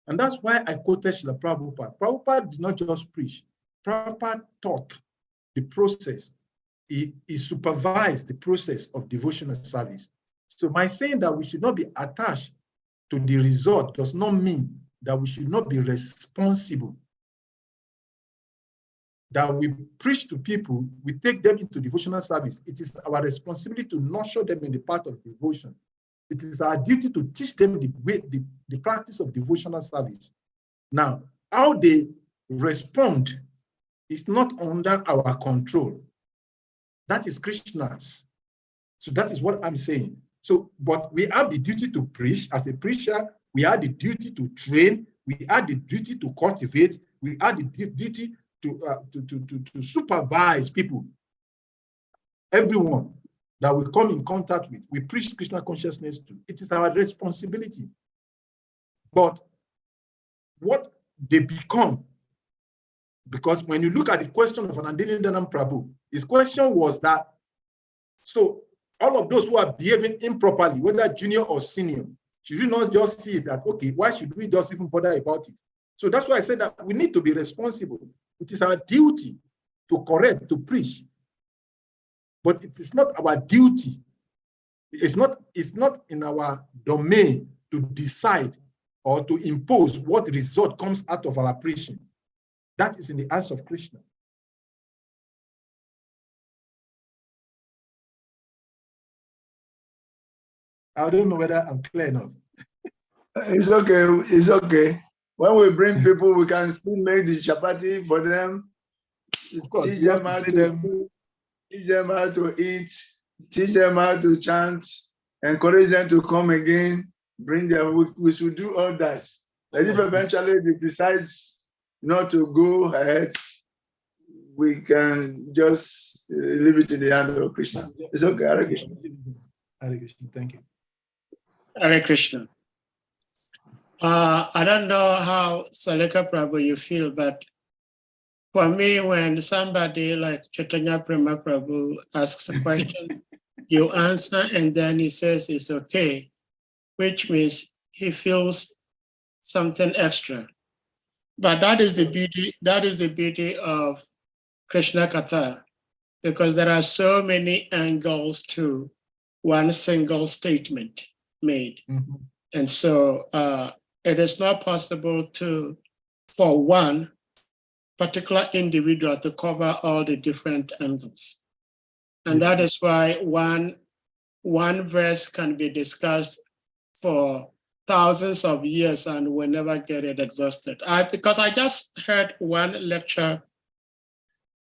B: And that's why I quoted Srila Prabhupada. Prabhupada did not just preach. Prabhupada taught the process. He supervised the process of devotional service. So my saying that we should not be attached to the result does not mean that we should not be responsible. That we preach to people, we take them into devotional service. It is our responsibility to nurture them in the path of devotion. It is our duty to teach them the practice of devotional service. Now, how they respond is not under our control. That is Krishna's. So that is what I'm saying. So, but we have the duty to preach. As a preacher, we have the duty to train. We have the duty to cultivate. We have the duty to supervise people. Everyone that we come in contact with, we preach Krishna consciousness to. It is our responsibility. But what they become, because when you look at the question of Anandalindanam Prabhu, his question was that, so all of those who are behaving improperly, whether junior or senior, should you not just see that, okay, why should we just even bother about it? So that's why I said that we need to be responsible. It is our duty to correct, to preach. But it is not our duty. It's not in our domain to decide or to impose what result comes out of our preaching. That is in the hands of Krishna. I don't know whether I'm clear enough.
E: It's okay. It's okay. When we bring people, we can still make the chapati for them.
B: Of course,
E: teach them how to eat, teach them how to chant, encourage them to come again, bring them. We should do all that. But if eventually they decide not to go ahead, we can just leave it in the hand of Krishna. It's okay, Hare Krishna.
B: Hare Krishna, thank you.
A: Hare Krishna. I don't know how Salika Prabhu you feel, but For me, when somebody like Chaitanya Prema Prabhu asks a question, you answer and then he says it's okay, which means he feels something extra. But that is the beauty of Krishna Katha, because there are so many angles to one single statement made.
B: Mm-hmm.
A: And so it is not possible for one particular individual to cover all the different angles. And that is why one verse can be discussed for thousands of years and will never get it exhausted. Because I just heard one lecture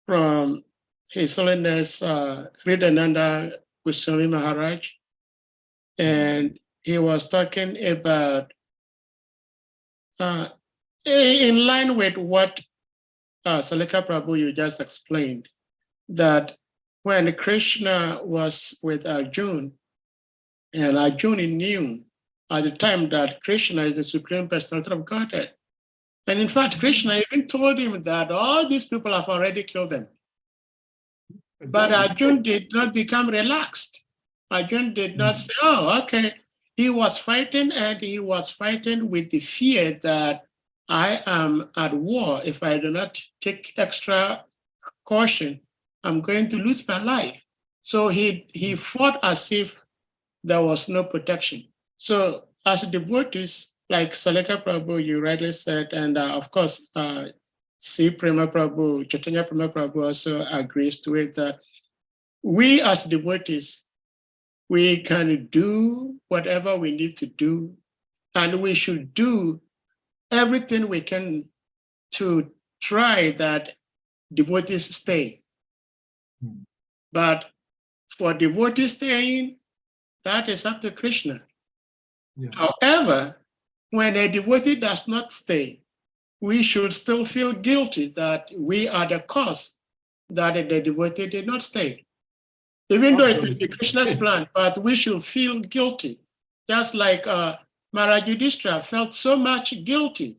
A: from His Holiness Hridayananda Goswami Maharaj, and he was talking about, in line with what Salika Prabhu you just explained, that when Krishna was with Arjuna, and Arjuna knew at the time that Krishna is the Supreme Personality of Godhead. And in fact, Krishna even told him that all these people have already killed them. But Arjuna did not become relaxed. Arjuna did not say, oh, okay. He was fighting, and he was fighting with the fear that I am at war. If I do not take extra caution, I'm going to lose my life. So he fought as if there was no protection. So as devotees, like Salika Prabhu, you rightly said, and of course, C. Prema Prabhu, Chaitanya Prema Prabhu also agrees to it, that we as devotees, we can do whatever we need to do, and we should do everything we can to try that devotees stay. But for devotees staying, that is up to Krishna.
B: Yeah.
A: However, when a devotee does not stay, we should still feel guilty that we are the cause that the devotee did not stay. Even though it is Krishna's plan, but we should feel guilty. Just like Maharaj Yudhishthira felt so much guilty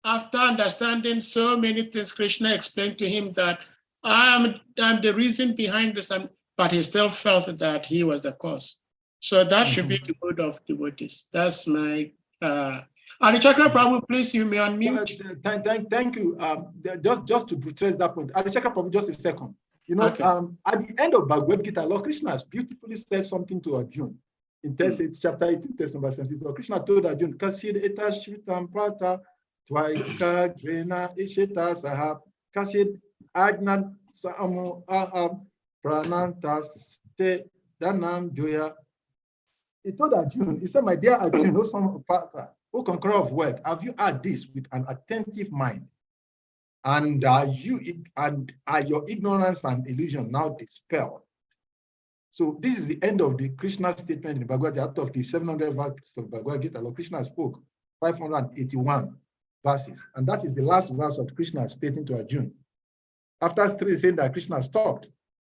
A: after understanding so many things Krishna explained to him, that I'm the reason behind this, but he still felt that he was the cause. So that should be the mood of devotees. That's my Adichakra Prabhu, please, you may unmute.
B: Thank you. Just to buttress that point, Adichakra Prabhu, just a second. You know,
A: Okay.
B: At the end of Bhagavad Gita, Lord Krishna has beautifully said something to Arjuna. In chapter 18, text number 72, Krishna told Arjuna, Kasid eta shritam prata, twaika grena ishita sahab, Kasid ajna saamu ahab, pranantas te danam joya. He told Arjuna, he said, my dear Arjuna, O son of Partha, O conqueror of world, have you heard this with an attentive mind? And are your ignorance and illusion now dispelled? So this is the end of the Krishna statement in Bhagavad Gita. Out of the 700 verses of Bhagavad Gita, Lord Krishna spoke 581 verses. And that is the last verse of Krishna stating to Arjuna. After saying that, Krishna stopped,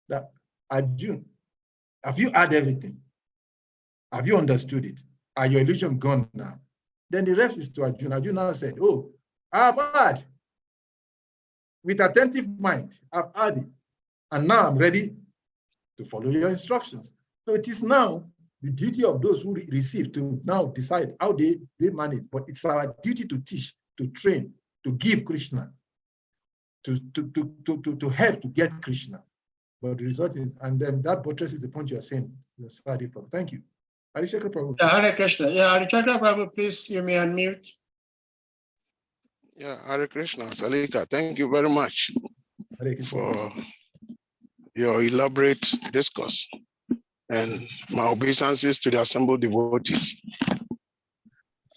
B: that Arjuna, have you heard everything? Have you understood it? Are your illusion gone now? Then the rest is to Arjuna. Arjuna said, oh, I have heard. With attentive mind, I've heard it. And now I'm ready to follow your instructions. So it is now the duty of those who receive to now decide how they manage. But it's our duty to teach, to train, to give Krishna, to help to get Krishna. But the result is, and then that buttresses the point you are saying. Thank you. Hare Prabhu.
A: Hare Krishna. Yeah, Hare Prabhu, please, you may unmute.
F: Yeah, Hare Krishna, Salika, thank you very much for your elaborate discourse and my obeisances to the assembled devotees.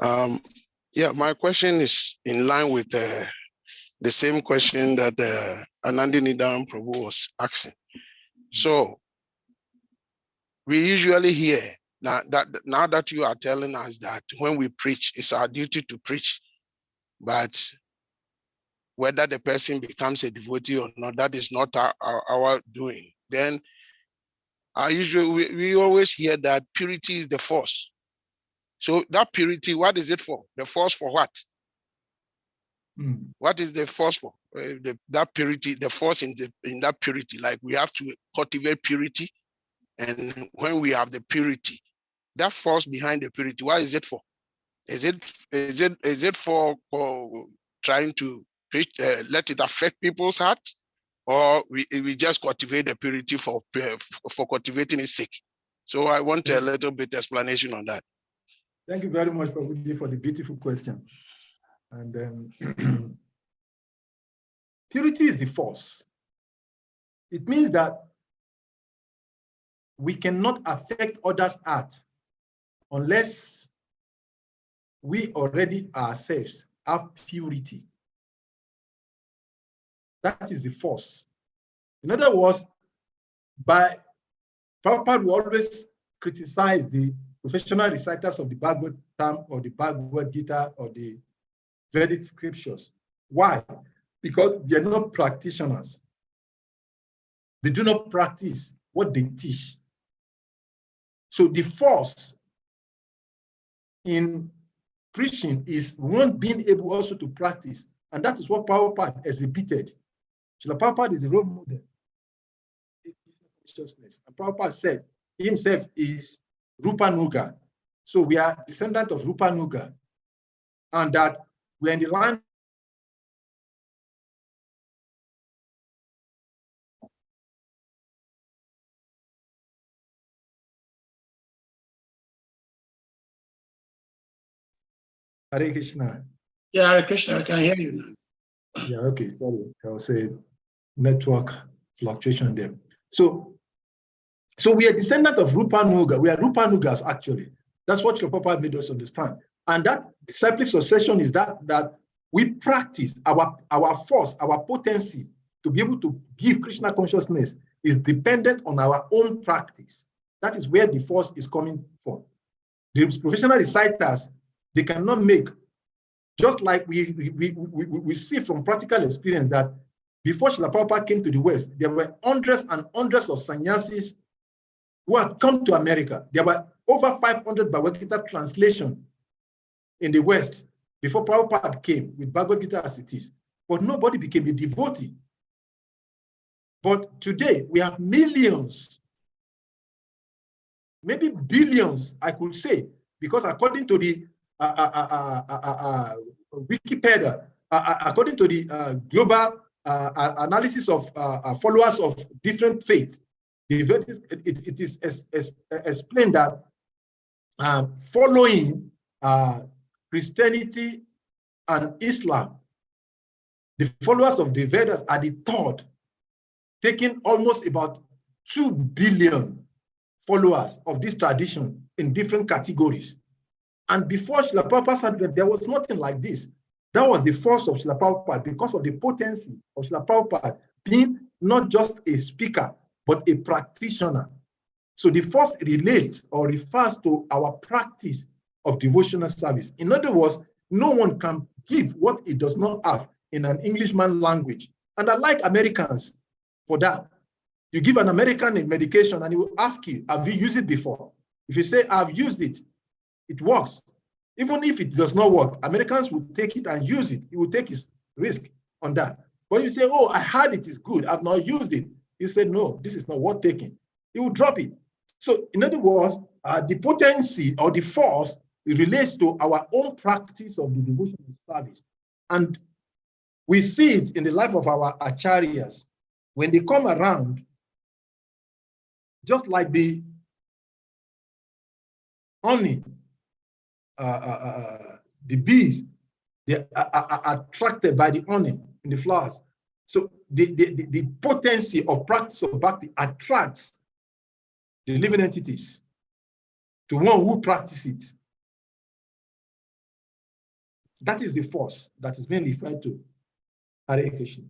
F: Yeah, my question is in line with the same question that Anandinidaram Prabhu was asking. So we usually hear now that you are telling us that when we preach, it's our duty to preach, but whether the person becomes a devotee or not, that is not our doing. Then we always hear that purity is the force. So that purity, what is it for? The force for what? What is the force for? That purity, the force in that purity. Like we have to cultivate purity, and when we have the purity, that force behind the purity, what is it for? Is it for trying to let it affect people's hearts, or we just cultivate the purity for cultivating its sake? So I want a little bit explanation on that.
B: Thank you very much, Prabhuji, for the beautiful question. And purity is the force. It means that we cannot affect others' art unless we already ourselves have purity. That is the force. In other words, Prabhupada will always criticize the professional reciters of the Bhagavatam or the Bhagavad Gita or the Vedic scriptures. Why? Because they're not practitioners. They do not practice what they teach. So the force in preaching is one being able also to practice. And that is what Prabhupada exhibited. Srila Prabhupada is a role model. And Prabhupada said he himself is Rupanuga. So we are descendant of Rupanuga. And that we're in the line Hare Krishna.
A: Yeah, Hare Krishna, I can hear you now.
B: Yeah, okay, sorry. I was a network fluctuation there. So we are descendant of Rupanuga. We are Rupanugas, actually. That's what Srila Prabhupada made us understand. And that disciplic succession is that we practice our force, our potency to be able to give Krishna consciousness is dependent on our own practice. That is where the force is coming from. The professional reciters, they cannot make, just like we see from practical experience that before Srila Prabhupada came to the West, there were hundreds and hundreds of sannyasis who had come to America. There were over 500 Bhagavad Gita translations in the West before Prabhupada came with Bhagavad Gita as it is. But nobody became a devotee. But today we have millions, maybe billions, I could say, because according to the Wikipedia, according to the global analysis of followers of different faiths, it is explained that following Christianity and Islam, the followers of the Vedas are the third, taking almost about 2 billion followers of this tradition in different categories. And before Srila Prabhupada said, there was nothing like this. That was the force of Srila Prabhupada because of the potency of Srila Prabhupada being not just a speaker, but a practitioner. So the force relates or refers to our practice of devotional service. In other words, no one can give what he does not have in an Englishman language. And I like Americans for that. You give an American a medication and he will ask you, have you used it before? If you say, I've used it, it works. Even if it does not work, Americans will take it and use it. He will take his risk on that. But you say, oh, I heard it is good, I've not used it. You say, no, this is not worth taking. He will drop it. So in other words, the potency or the force relates to our own practice of the devotional service. And we see it in the life of our acharyas. When they come around, just like the honey, the bees, they are attracted by the honey in the flowers. So the potency of practice of bhakti attracts the living entities to one who practices it. That is the force that is being referred to. Hare Krishna.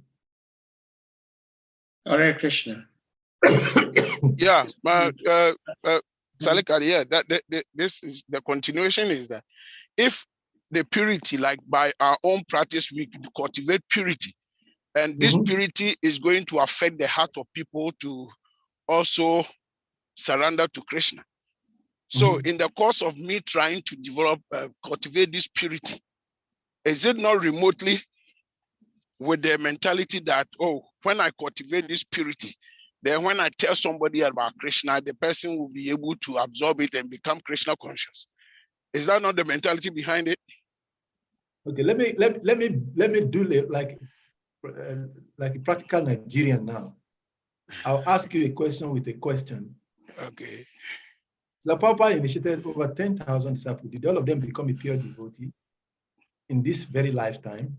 A: Hare Krishna.
F: Yeah, but Salika, yeah, this is the continuation is that if the purity, like by our own practice, we cultivate purity, and this purity is going to affect the heart of people to also surrender to Krishna. So in the course of me trying to develop, cultivate this purity, is it not remotely with the mentality that, oh, when I cultivate this purity, then when I tell somebody about Krishna, the person will be able to absorb it and become Krishna conscious. Is that not the mentality behind it?
B: Okay, let me do like a practical Nigerian now. I'll ask you a question with a question.
F: Okay.
B: The Prabhupada initiated over 10,000 disciples. Did all of them become a pure devotee in this very lifetime?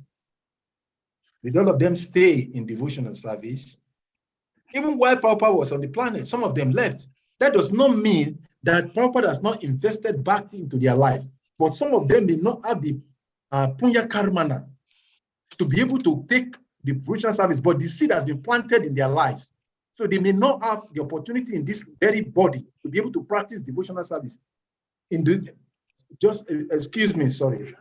B: Did all of them stay in devotional service? Even while Prabhupada was on the planet, some of them left. That does not mean that Prabhupada has not invested back into their life, but some of them may not have the punya karmana to be able to take the devotional service, but the seed has been planted in their lives. So they may not have the opportunity in this very body to be able to practice devotional service. Excuse me, sorry.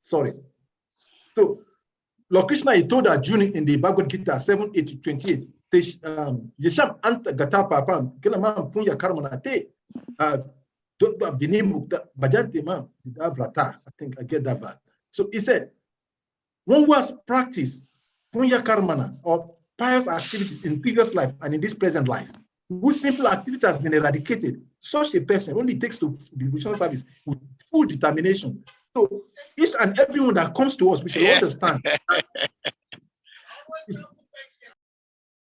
B: Sorry. So Lord Krishna, he told Arjuna in the Bhagavad Gita 7:8-28, Yesham anta gata papam, kenamam punya karmana te, vinimukta bhajante mam, I think I get that part. So he said, one who has practiced punya karmana or pious activities in previous life and in this present life, whose sinful activity has been eradicated, such a person only takes to devotional service with full determination. So each and everyone that comes to us, we should understand.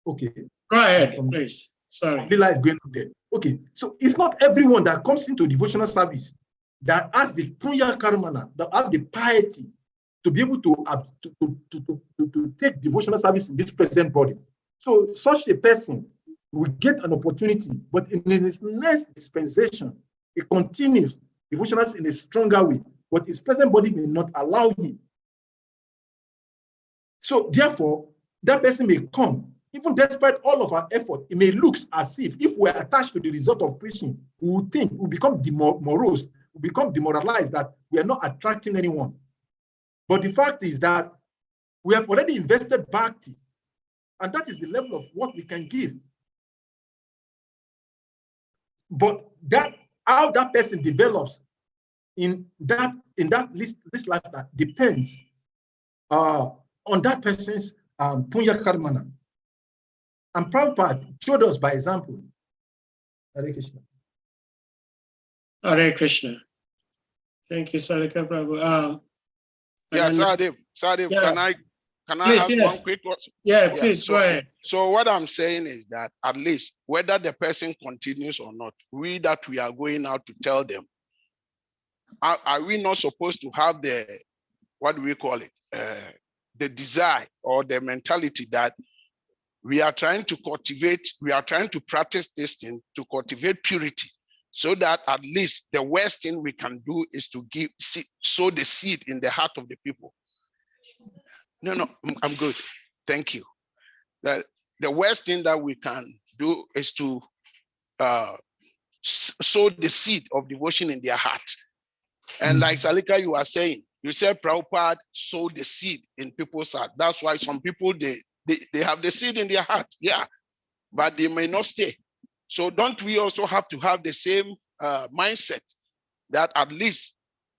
B: Okay.
A: Go ahead, please. Sorry.
B: Lila is going up there. Okay, so it's not everyone that comes into devotional service that has the punya karmana, that have the piety to be able to take devotional service in this present body. So such a person will get an opportunity, but in his next dispensation, it continues devotional in a stronger way, but his present body may not allow him. So therefore, that person may come, even despite all of our effort, it may look as if we're attached to the result of preaching, we would think, we become morose, we become demoralized that we are not attracting anyone. But the fact is that we have already invested bhakti, and that is the level of what we can give. But that how that person develops in this life, that depends on that person's punya karmana. And Prabhupada showed us by example. Hare Krishna.
A: Hare Krishna. Thank you, Salika Prabhu.
F: Sadev,
A: yeah.
F: can I ask one quick question?
A: Yeah, please, go ahead.
F: So what I'm saying is that at least whether the person continues or not, we are going out to tell them, are we not supposed to have the, what do we call it, the desire or the mentality that we are trying to cultivate, we are trying to practice this thing to cultivate purity, so that at least the worst thing we can do is to sow the seed in the heart of the people. No, I'm good. Thank you. The worst thing that we can do is to sow the seed of devotion in their heart. And like Salika, you are saying, you said Prabhupada sowed the seed in people's heart. That's why some people, they have the seed in their heart, yeah, but they may not stay. So don't we also have to have the same mindset that at least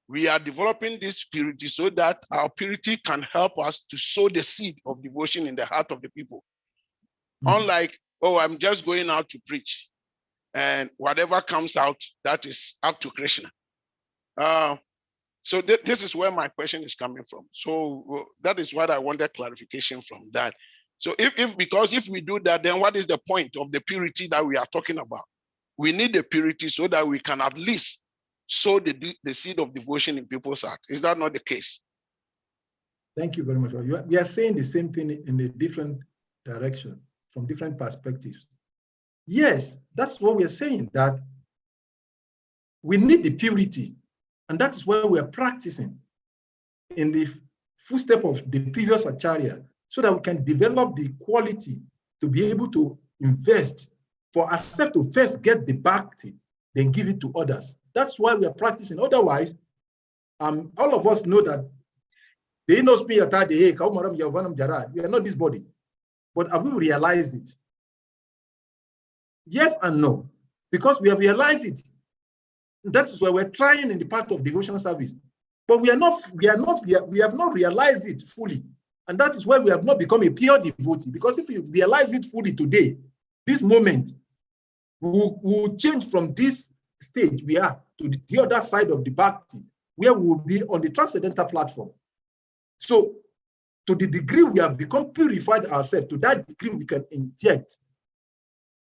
F: we are developing this purity so that our purity can help us to sow the seed of devotion in the heart of the people. Unlike, oh, I'm just going out to preach and whatever comes out, that is up to Krishna. So this is where my question is coming from. So that is what I wanted clarification from that. So because if we do that, then what is the point of the purity that we are talking about? We need the purity so that we can at least sow the seed of devotion in people's heart. Is that not the case?
B: Thank you very much. We are saying the same thing in a different direction, from different perspectives. Yes, that's what we are saying, that we need the purity, and that is where we are practicing in the footstep of the previous Acharya, so that we can develop the quality to be able to invest for ourselves to first get the bhakti, then give it to others. That's why we are practicing. Otherwise, all of us know that They know me at the Kaumaram Yavanam Jarad. We are not this body. But have we realized it? Yes and no. Because we have realized it. That is why we're trying in the part of devotional service. But we have not realized it fully. And that is why we have not become a pure devotee. Because if we realize it fully today, this moment, we will change from this stage we are to the other side of the bhakti, where we will be on the transcendental platform. So, to the degree we have become purified ourselves, to that degree we can inject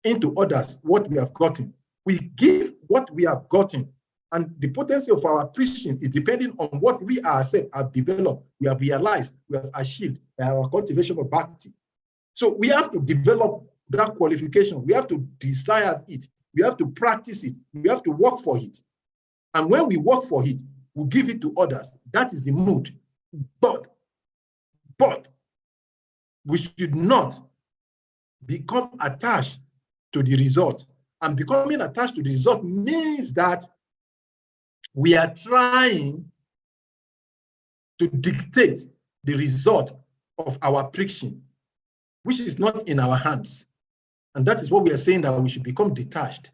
B: into others what we have gotten. We give what we have gotten, and the potency of our preaching is depending on what we ourselves have developed, we have realized, we have achieved our cultivation of bhakti. So we have to develop that qualification. We have to desire it. We have to practice it. We have to work for it. And when we work for it, we give it to others. That is the mood. But we should not become attached to the result. And becoming attached to the result means that we are trying to dictate the result of our preaching, which is not in our hands. And that is what we are saying, that we should become detached.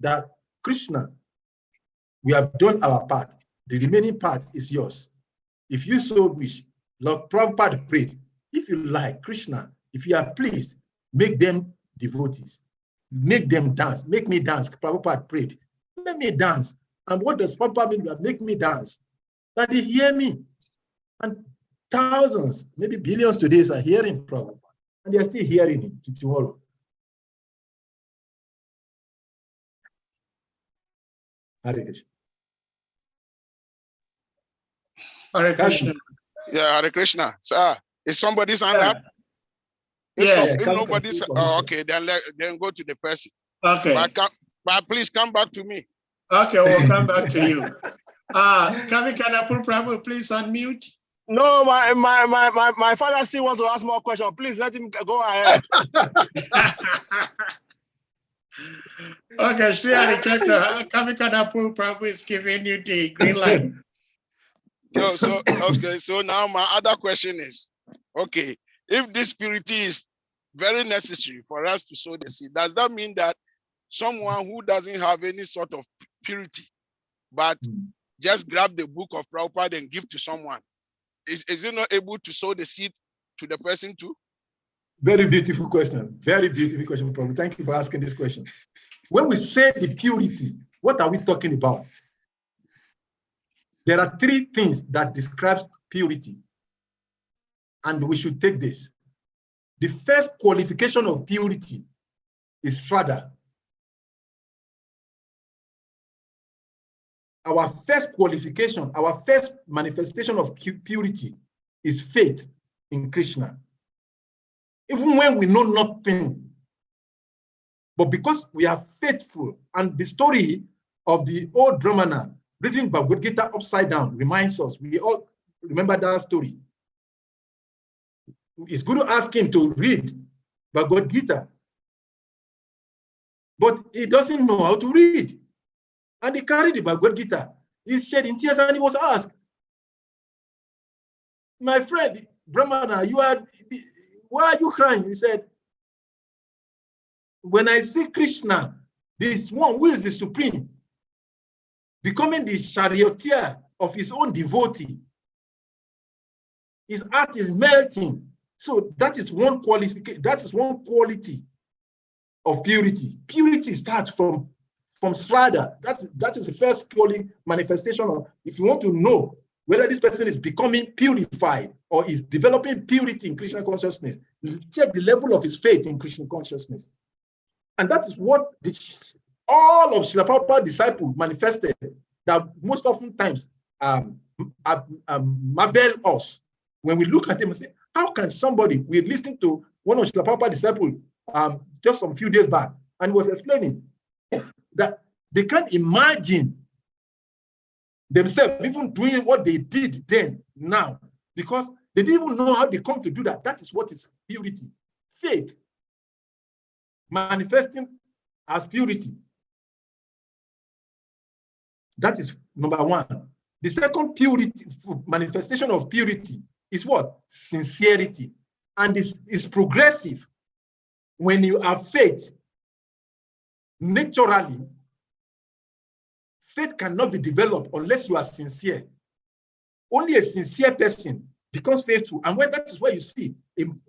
B: That Krishna, we have done our part. The remaining part is yours. If you so wish, Lord Prabhupada prayed, if you like, Krishna, if you are pleased, make them devotees. Make them dance. Make me dance. Prabhupada prayed. Let me dance. And what does Prabhupada mean by make me dance? That they hear me. And thousands, maybe billions today are hearing Prabhupada. And they are still hearing him to tomorrow. Hare Krishna.
A: Hare Krishna.
F: Yeah, Hare Krishna. Sir, is somebody's hand up?
A: Yes.
F: If nobody's, okay, then go to the person.
A: Okay.
F: But please come back to me.
A: Okay, we'll come back to you. Kavikana Prabhu, please unmute.
G: No, my father still wants to ask more questions. Please let him go ahead.
A: Okay, Sri Hari Krishna, Kavikana Prabhu is giving you the green light.
F: No, so okay, so now my other question is, okay, if this purity is very necessary for us to sow the seed, does that mean that someone who doesn't have any sort of purity, but just grab the book of Prabhupada and give to someone, is he not able to sow the seed to the person too?
B: Very beautiful question. Very beautiful question, Prabhu. Thank you for asking this question. When we say the purity, what are we talking about? There are three things that describe purity, and we should take this. The first qualification of purity is Shraddha. Our first qualification, our first manifestation of purity is faith in Krishna. Even when we know nothing, but because we are faithful, and the story of the old Brahmana reading Bhagavad Gita upside down reminds us, we all remember that story. It's good to ask him to read Bhagavad Gita, but he doesn't know how to read. And he carried the Bhagavad Gita. He shed in tears and he was asked, my friend, Brahmana, why are you crying? He said, when I see Krishna, this one who is the supreme, becoming the charioteer of his own devotee, his heart is melting. So that is one qualification, that is one quality of purity. Purity starts from Shraddha. That is the first manifestation of, if you want to know whether this person is becoming purified or is developing purity in Krishna consciousness, check the level of his faith in Krishna consciousness. And that is what all of Srila Prabhupada's disciples manifested, that most often times marvel us when we look at them and say, how can somebody, we're listening to one of Srila Prabhupada's disciples just some few days back, and he was explaining that they can't imagine themselves even doing what they did then, now, because they didn't even know how they come to do that. That is what is purity. Faith manifesting as purity. That is number one. The second purity, manifestation of purity is what? Sincerity. And it's progressive. When you have faith, naturally, faith cannot be developed unless you are sincere. Only a sincere person becomes faithful. And when that is where you see in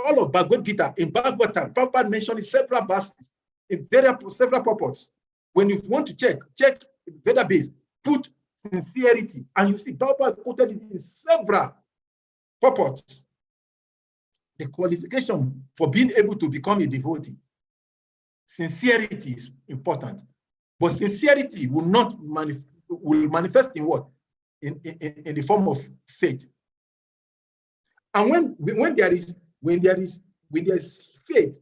B: all of Bhagavad Gita, in BHAGAVATAM, Prabhupada mentioned in several verses, in several purports. When you want to check Veda base, put sincerity, and you see Prabhupada quoted it in several purports. The qualification for being able to become a devotee. Sincerity is important, but sincerity will not manifest in what? In the form of faith. And when there is faith,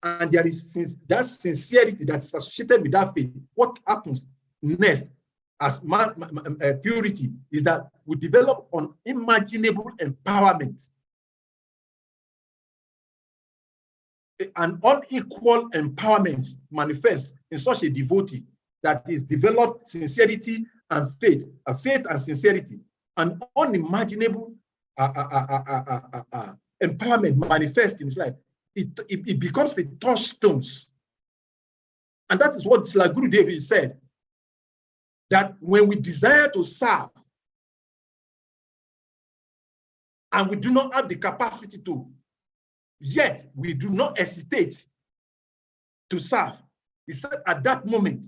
B: and there is that sincerity that is associated with that faith, what happens next as purity is that we develop unimaginable empowerment. An unequal empowerment manifests in such a devotee that is developed sincerity and faith and sincerity. An unimaginable empowerment manifests in his life. It becomes a touchstone. And that is what Guru David said, that when we desire to serve and we do not have the capacity to, yet we do not hesitate to serve. He said at that moment,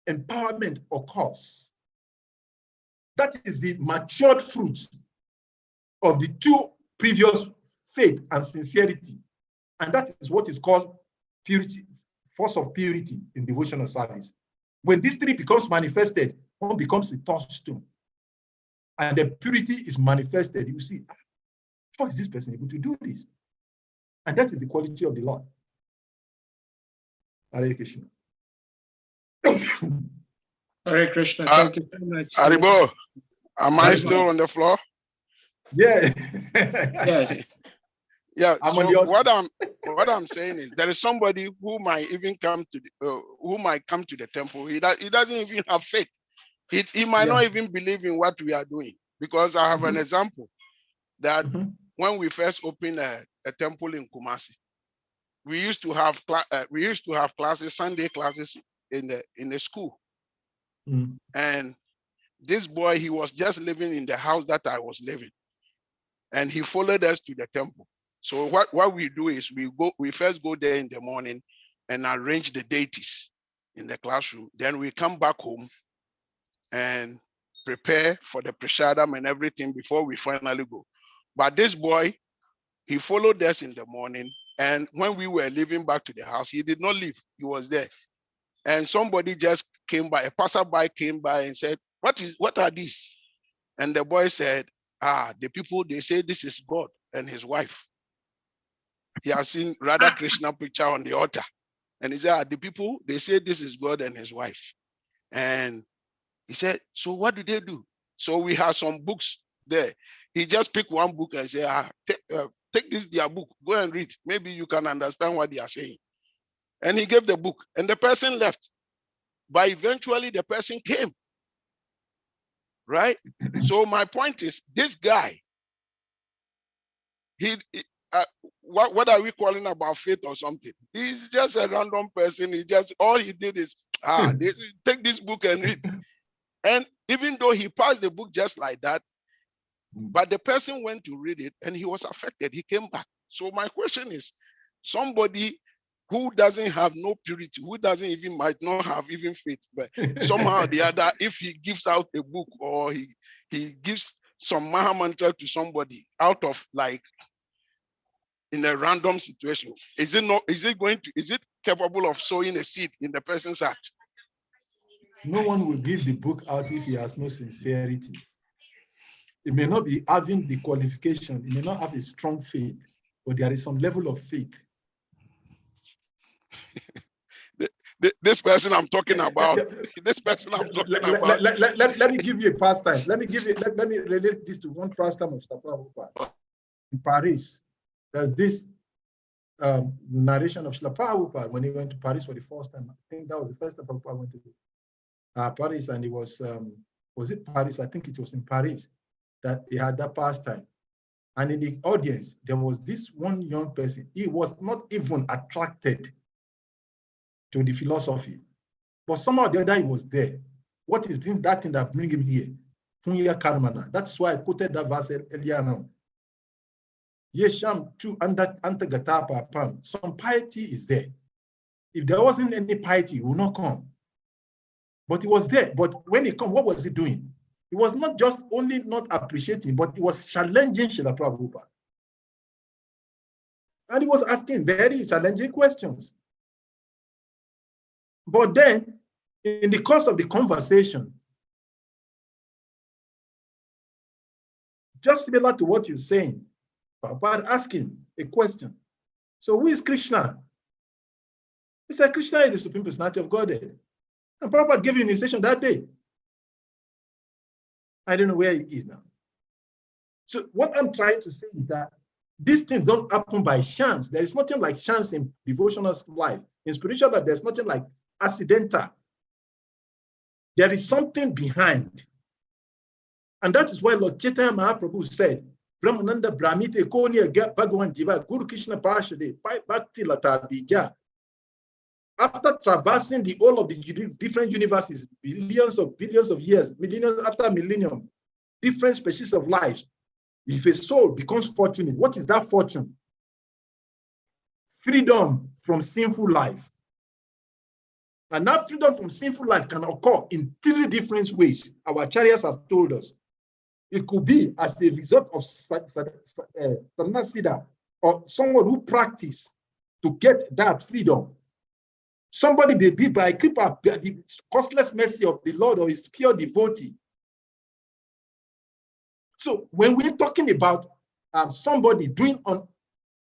B: empowerment occurs. That is the matured fruit of the two previous faith and sincerity. And that is what is called purity, force of purity in devotional service. When these three becomes manifested, one becomes a touchstone. And the purity is manifested. You see, how is this person able to do this? And that is the quality of the Lord. Hare Krishna.
A: Hare Krishna. Thank you so much.
F: Haribo, am I still on the floor?
B: Yeah.
A: Yes.
F: Yeah.
B: So
F: what I'm saying is there is somebody who might even come to the temple. He doesn't even have faith. He might not even believe in what we are doing, because I have an example that when we first opened a temple in Kumasi, we used to have classes, Sunday classes in the school. And this boy, he was just living in the house that I was living, and he followed us to the temple. So what we do is we first go there in the morning and arrange the deities in the classroom. Then we come back home and prepare for the prashadam and everything before we finally go. But this boy, he followed us in the morning, and when we were leaving back to the house, he did not leave. He was there. And somebody just came by, a passerby came by and said, what are these? And the boy said, the people, they say this is God and his wife. He has seen Radha Krishna picture on the altar. And he said, the people, they say this is God and his wife. And he said, so what do they do? So we have some books there. He just picked one book and said, take this their book, go and read. Maybe you can understand what they are saying. And he gave the book, and the person left. But eventually the person came. Right? So my point is, this guy, what are we calling about faith or something? He's just a random person. All he did is, take this book and read. And even though he passed the book just like that, but the person went to read it and he was affected. He came back. So my question is, somebody who doesn't have no purity, who might not have even faith, but somehow or the other, if he gives out a book or he gives some Maha Mantra to somebody out of like in a random situation, is it capable of sowing a seed in the person's heart?
B: No one will give the book out if he has no sincerity. It may not be having the qualification, it may not have a strong faith, but there is some level of faith.
F: This person I'm talking about,
B: Let me give you a pastime. Let me relate this to one pastime of Prabhupada. In Paris, there's this narration of Srila Prabhupada when he went to Paris for the first time. I think that was the first time Prabhupada went to Paris, and he was was it Paris? I think it was in Paris that they had that pastime. And in the audience, there was this one young person. He was not even attracted to the philosophy, but somehow the other he was there. What is that thing that bring him here? That's why I quoted that verse earlier on. Yesham tu antagatapa pam. Some piety is there. If there wasn't any piety, he would not come. But he was there. But when he came, what was he doing? He was not just only not appreciating, but he was challenging Srila Prabhupada. And he was asking very challenging questions. But then, in the course of the conversation, just similar to what you're saying, Prabhupada asking a question. So who is Krishna? He said, Krishna is the Supreme Personality of Godhead. And Prabhupada gave you an initiation that day. I don't know where he is now. So what I'm trying to say is that these things don't happen by chance. There is nothing like chance in devotional life. In spiritual life, there's nothing like accidental. There is something behind. And that is why Lord Chaitanya Mahaprabhu said, Brahmananda Brahmite Konya Bhagavan Jiva Guru Krishna Parashade Bhakti Lata Bija. After traversing the whole of the different universes, billions of years, millennium after millennium, different species of life, if a soul becomes fortunate, what is that fortune? Freedom from sinful life. And that freedom from sinful life can occur in 3 different ways. Our acharyas have told us. It could be as a result of sadhana or someone who practice to get that freedom. Somebody may be by the costless mercy of the Lord or his pure devotee. So when we're talking about somebody doing an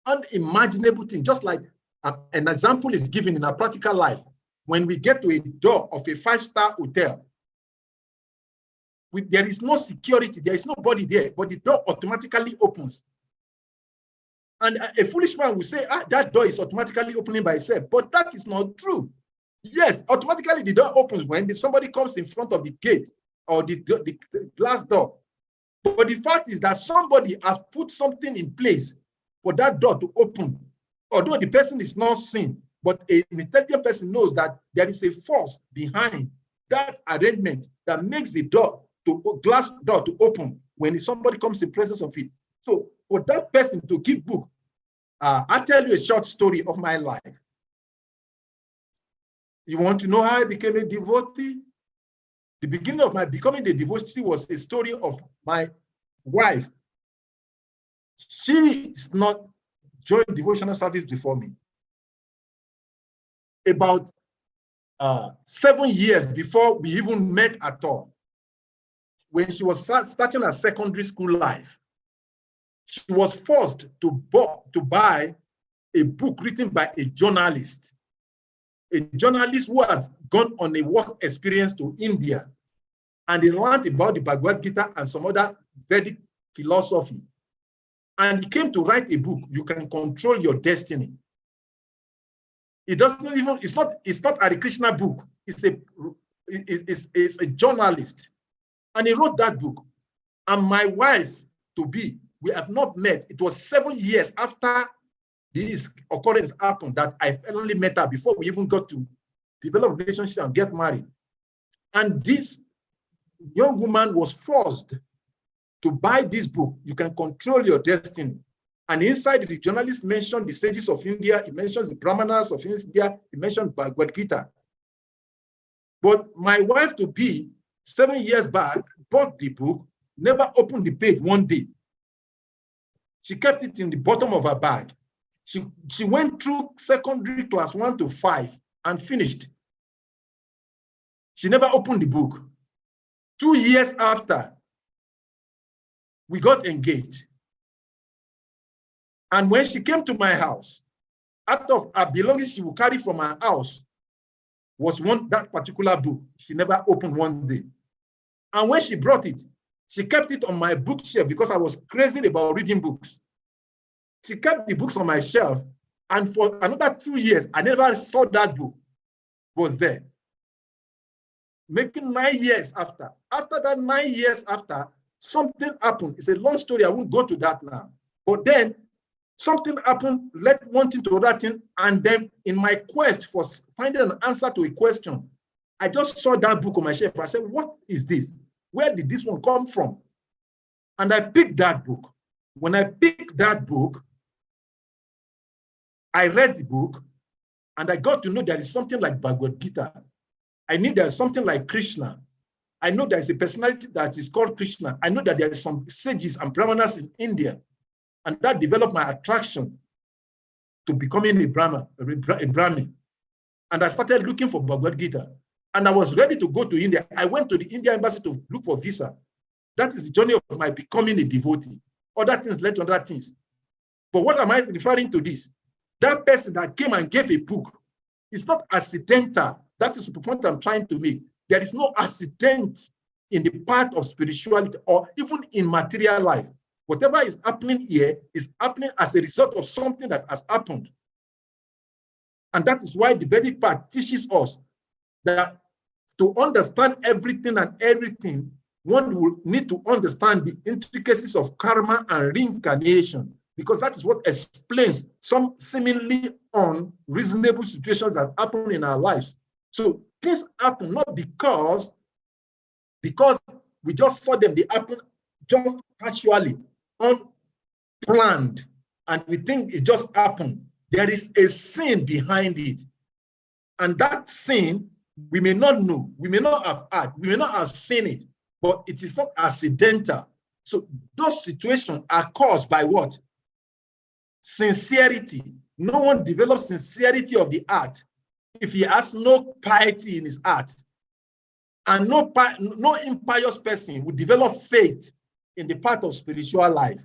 B: unimaginable thing, just like an example is given in our practical life, when we get to a door of a 5-star hotel, there is no security, there is nobody there, but the door automatically opens. And a foolish man will say, that door is automatically opening by itself, but that is not true. Yes, automatically the door opens when somebody comes in front of the gate or the glass door. But the fact is that somebody has put something in place for that door to open. Although the person is not seen, but an intelligent person knows that there is a force behind that arrangement that makes the glass door to open when somebody comes in presence of it. So for that person to give book, I'll tell you a short story of my life. You want to know how I became a devotee? The beginning of my becoming a devotee was a story of my wife. She's not joined devotional service before me. About 7 years before we even met at all, when she was starting her secondary school life, she was forced to buy a book written by a journalist who had gone on a work experience to India, and he learned about the Bhagavad Gita and some other Vedic philosophy. And he came to write a book, You Can Control Your Destiny. It doesn't even, it's not a Hare Krishna book. It's a journalist. And he wrote that book. And my wife to be, we have not met. It was 7 years after this occurrence happened that I finally met her before we even got to develop a relationship and get married. And this young woman was forced to buy this book, You Can Control Your Destiny. And inside the journalist mentioned the sages of India, he mentions the Brahmanas of India, he mentioned Bhagavad Gita. But my wife to be, 7 years back, bought the book, never opened the page one day. She kept it in the bottom of her bag. She went through secondary class 1 to 5 and finished. She never opened the book. 2 years after, we got engaged. And when she came to my house, out of her belongings she would carry from her house was that particular book. She never opened one day. And when she brought it, she kept it on my bookshelf because I was crazy about reading books. She kept the books on my shelf, and for another 2 years, I never saw that book was there. making 9 years after. After that 9 years after, something happened. It's a long story. I won't go to that now. But then something happened, led one thing to another thing. And then in my quest for finding an answer to a question, I just saw that book on my shelf. I said, what is this? Where did this one come from? And I picked that book. When I picked that book, I read the book and I got to know there is something like Bhagavad Gita. I knew there's something like Krishna. I know there's a personality that is called Krishna. I know that there is some sages and brahmanas in India. And that developed my attraction to becoming a Brahmin. And I started looking for Bhagavad Gita. And I was ready to go to India. I went to the India embassy to look for visa. That is the journey of my becoming a devotee. Other things led to other things. But what am I referring to this? That person that came and gave a book is not accidental. That is the point I'm trying to make. There is no accident in the part of spirituality or even in material life. Whatever is happening here is happening as a result of something that has happened. And that is why the Vedic part teaches us that to understand everything and everything, one will need to understand the intricacies of karma and reincarnation, because that is what explains some seemingly unreasonable situations that happen in our lives. So things happen not because we just saw them, they happen just casually, unplanned, and we think it just happened. There is a sin behind it. And that sin, we may not know, we may not have had, we may not have seen it, but it is not accidental. So those situations are caused by what? Sincerity. No one develops sincerity of the heart if he has no piety in his heart. And no impious person would develop faith in the part of spiritual life.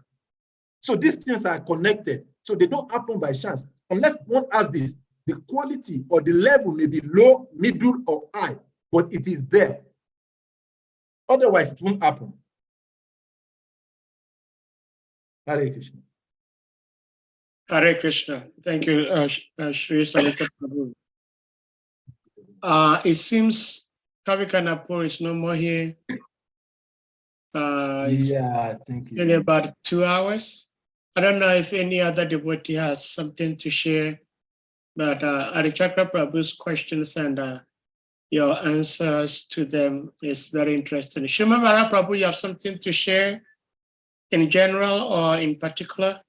B: So these things are connected. So they don't happen by chance. Unless one has this, the quality or the level may be low, middle, or high, but it is there. Otherwise, it won't happen. Hare Krishna.
A: Hare Krishna. Thank you, Shri Salika Prabhu. It seems Kavikanapur is no more here.
B: Yeah, thank you.
A: In about 2 hours. I don't know if any other devotee has something to share, but Arichakra Prabhu's questions and your answers to them is very interesting. Shrimad Prabhu, you have something to share in general or in particular,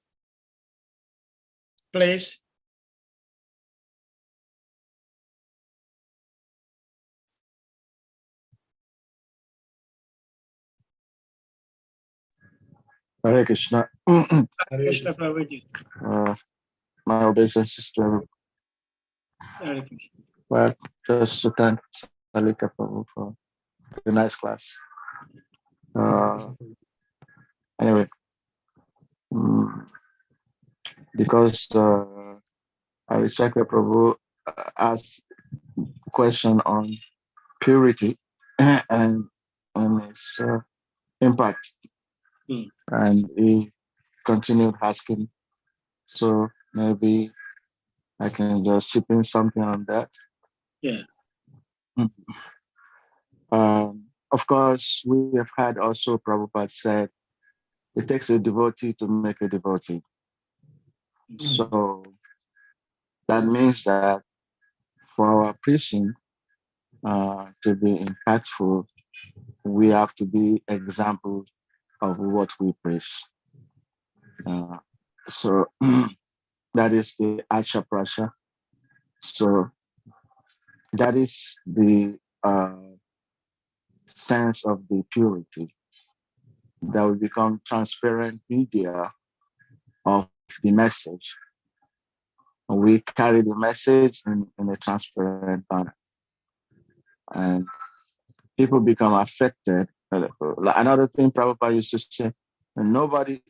A: please?
H: Hare Krishna.
A: Krishna Prabhuji.
H: My obeisance to everyone.
A: Hare Krishna.
H: Well, just to thank Salika Prabhu for the nice class. Anyway, because Arichakra Prabhu asked a question on purity and its impact, and he continued asking, so maybe I can just chip in something on that.
A: Yeah.
H: Of course, we have had also Prabhupada said, it takes a devotee to make a devotee. So that means that for our preaching to be impactful, we have to be examples of what we preach. So that is the Acha Prasha. So that is the sense of the purity, that will become transparent media of the message. We carry the message in a transparent manner. And people become affected. Another thing Prabhupada used to say, nobody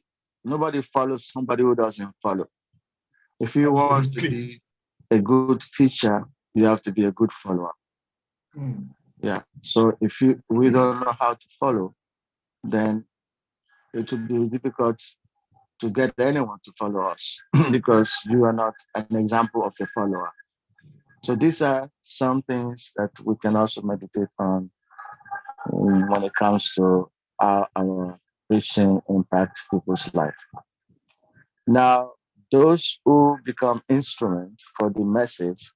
H: follows somebody who doesn't follow. If you want to be a good teacher, you have to be a good follower. Yeah. So if we don't know how to follow, then it will be difficult to get anyone to follow us because you are not an example of a follower. So these are some things that we can also meditate on when it comes to our preaching impact people's life. Now, those who become instruments for the message,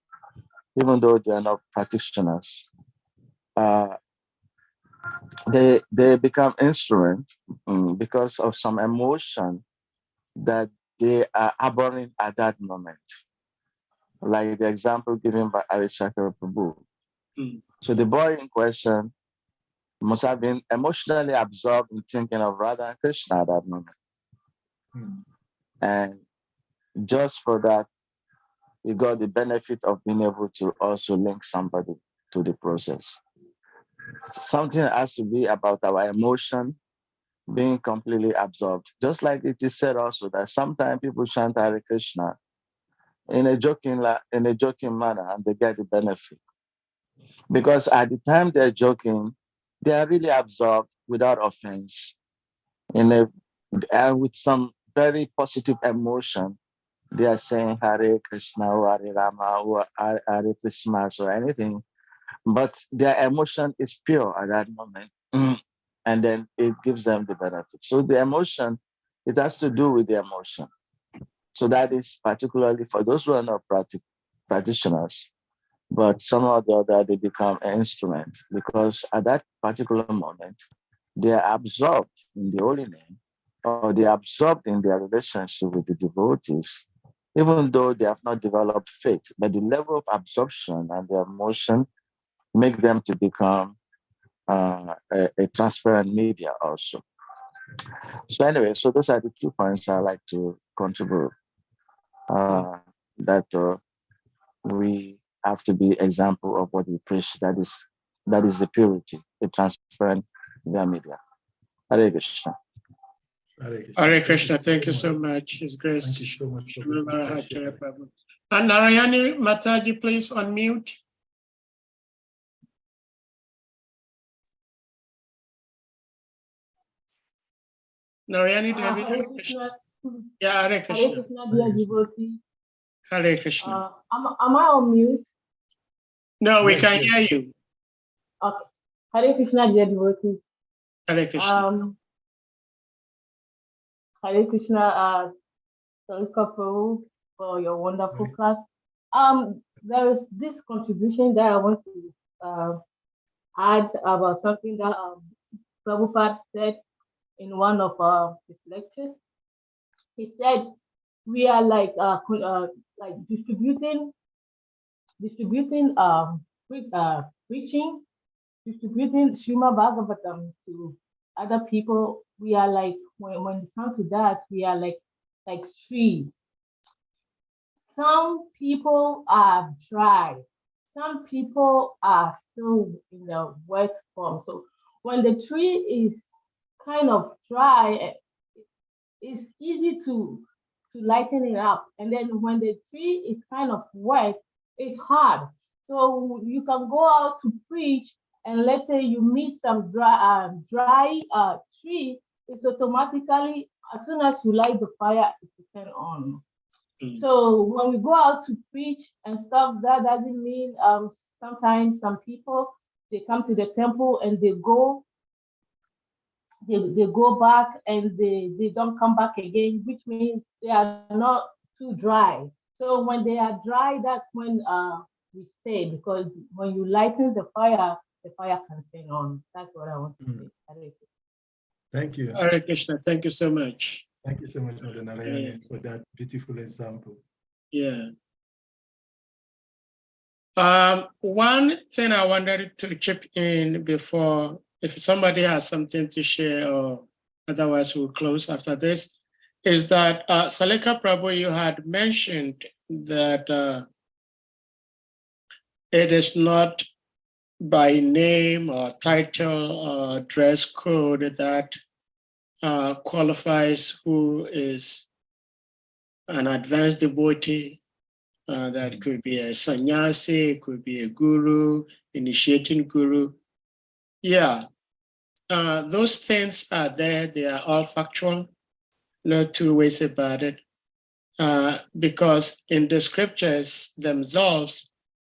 H: even though they are not practitioners, they become instruments because of some emotion that they are harboring at that moment. Like the example given by HARE KRISHNA Prabhu. So the boy in question must have been emotionally absorbed in thinking of Radha and Krishna at that moment. And just for that, he got the benefit of being able to also link somebody to the process. Something has to be about our emotion being completely absorbed. Just like it is said also that sometimes people chant Hare Krishna in a joking manner and they get the benefit. Because at the time they're joking, they are really absorbed without offense, with some very positive emotion. They are saying Hare Krishna or Hare Rama or Hare Christmas or anything, but their emotion is pure at that moment. And then it gives them the benefit. So the emotion, it has to do with the emotion. So that is particularly for those who are not practitioners, but somehow or the other they become an instrument because at that particular moment, they are absorbed in the holy name or they are absorbed in their relationship with the devotees, even though they have not developed faith, but the level of absorption and the emotion make them to become a transparent media also. So anyway, so those are the 2 points I like to contribute. That we have to be example of what we preach. That is the purity, the transparent via media. Hare Krishna.
A: Hare Krishna, thank you so much. His grace.
B: Thank you so much.
A: And Narayani Mataji, please unmute. Narayani,
I: Hare Krishna.
A: Yeah, Hare Krishna.
I: Hare Krishna, dear devotee.
A: Hare Krishna.
I: Am I on mute?
A: No, we can hear you.
I: Okay. Hare Krishna, dear devotee.
A: Hare Krishna.
I: Hare Krishna, Salika Prabhu, for your wonderful class. There is this contribution that I want to add about something that Prabhupada said in one of his lectures. He said we are like distributing preaching, distributing SRIMAD BHAGAVATAM to other people. We are like when it comes to that, we are like trees. Some people are dry. Some people are still in the wet form. So when the tree is kind of dry, it's easy to lighten it up. And then when the tree is kind of wet, it's hard. So you can go out to preach, and let's say you meet some dry tree, it's automatically, as soon as you light the fire, it's turn on. So when we go out to preach and stuff, that doesn't mean sometimes some people, they come to the temple and they go back and they don't come back again, which means they are not too dry. So when they are dry, that's when we stay, because when you lighten the fire can turn on. That's what I want to say.
B: Thank you.
A: Hare Krishna, thank you so much.
B: Thank you so much, Mother Narayani, for that beautiful example.
A: Yeah. One thing I wanted to chip in before, if somebody has something to share, or otherwise we'll close after this, is that Salika Prabhu, you had mentioned that it is not by name or title or dress code that qualifies who is an advanced devotee. That could be a sannyasi, it could be a guru, initiating guru. Yeah, those things are there. They are all factual, no two ways about it. Because in the scriptures themselves,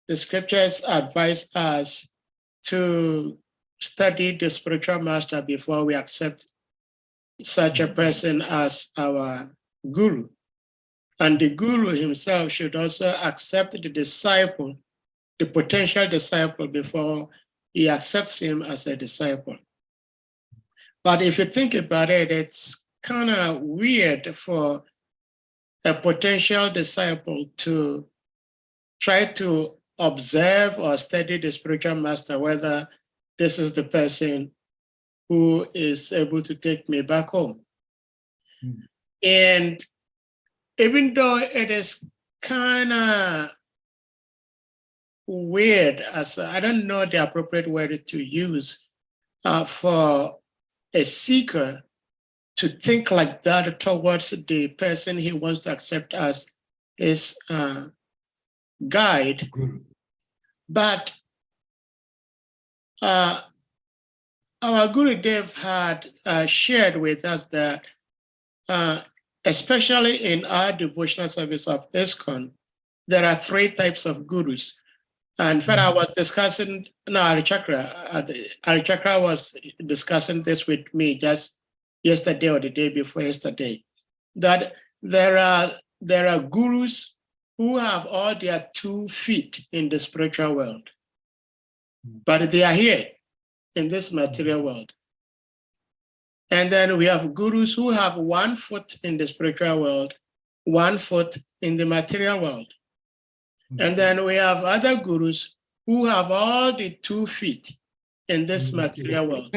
A: the scriptures advise us to study the spiritual master before we accept such a person as our guru. And the guru himself should also accept the disciple, the potential disciple, before he accepts him as a disciple. But if you think about it, it's kind of weird for a potential disciple to try to observe or study the spiritual master, whether this is the person who is able to take me back home. And even though it is kind of weird, as I don't know the appropriate word to use for a seeker to think like that towards the person he wants to accept as his guide. But our Gurudev had shared with us that, especially in our devotional service of ISKCON, there are 3 types of gurus. And in fact, I was discussing, Harichakra was discussing this with me just yesterday or the day before yesterday, that there are gurus who have all their 2 feet in the spiritual world, but they are here in this material world. And then we have gurus who have 1 foot in the spiritual world, 1 foot in the material world. And then we have other gurus who have all the 2 feet in this material world.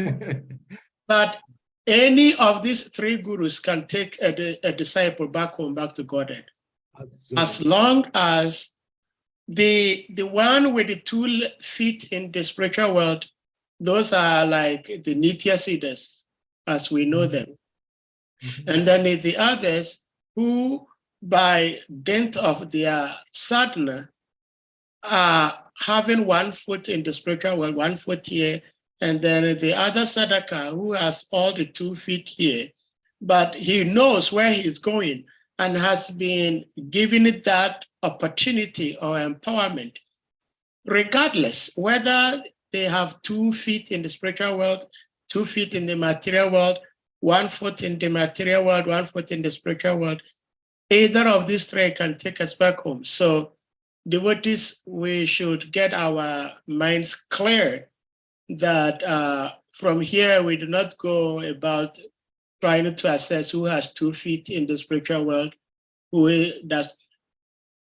A: But any of these 3 gurus can take a disciple back home, back to Godhead. Absolutely. As long as the one with the 2 feet in the spiritual world, those are like the Nitya Siddhas, as we know them. And then the others who, by dint of their sadhana, are having 1 foot in the spiritual world, 1 foot here, and then the other sadhaka who has all the 2 feet here, but he knows where he's going and has been given it that opportunity or empowerment, regardless whether they have 2 feet in the spiritual world, 2 feet in the material world, 1 foot in the material world, 1 foot in the spiritual world. Either of these 3 can take us back home. So devotees, we should get our minds clear that from here, we do not go about trying to assess who has 2 feet in the spiritual world, who does.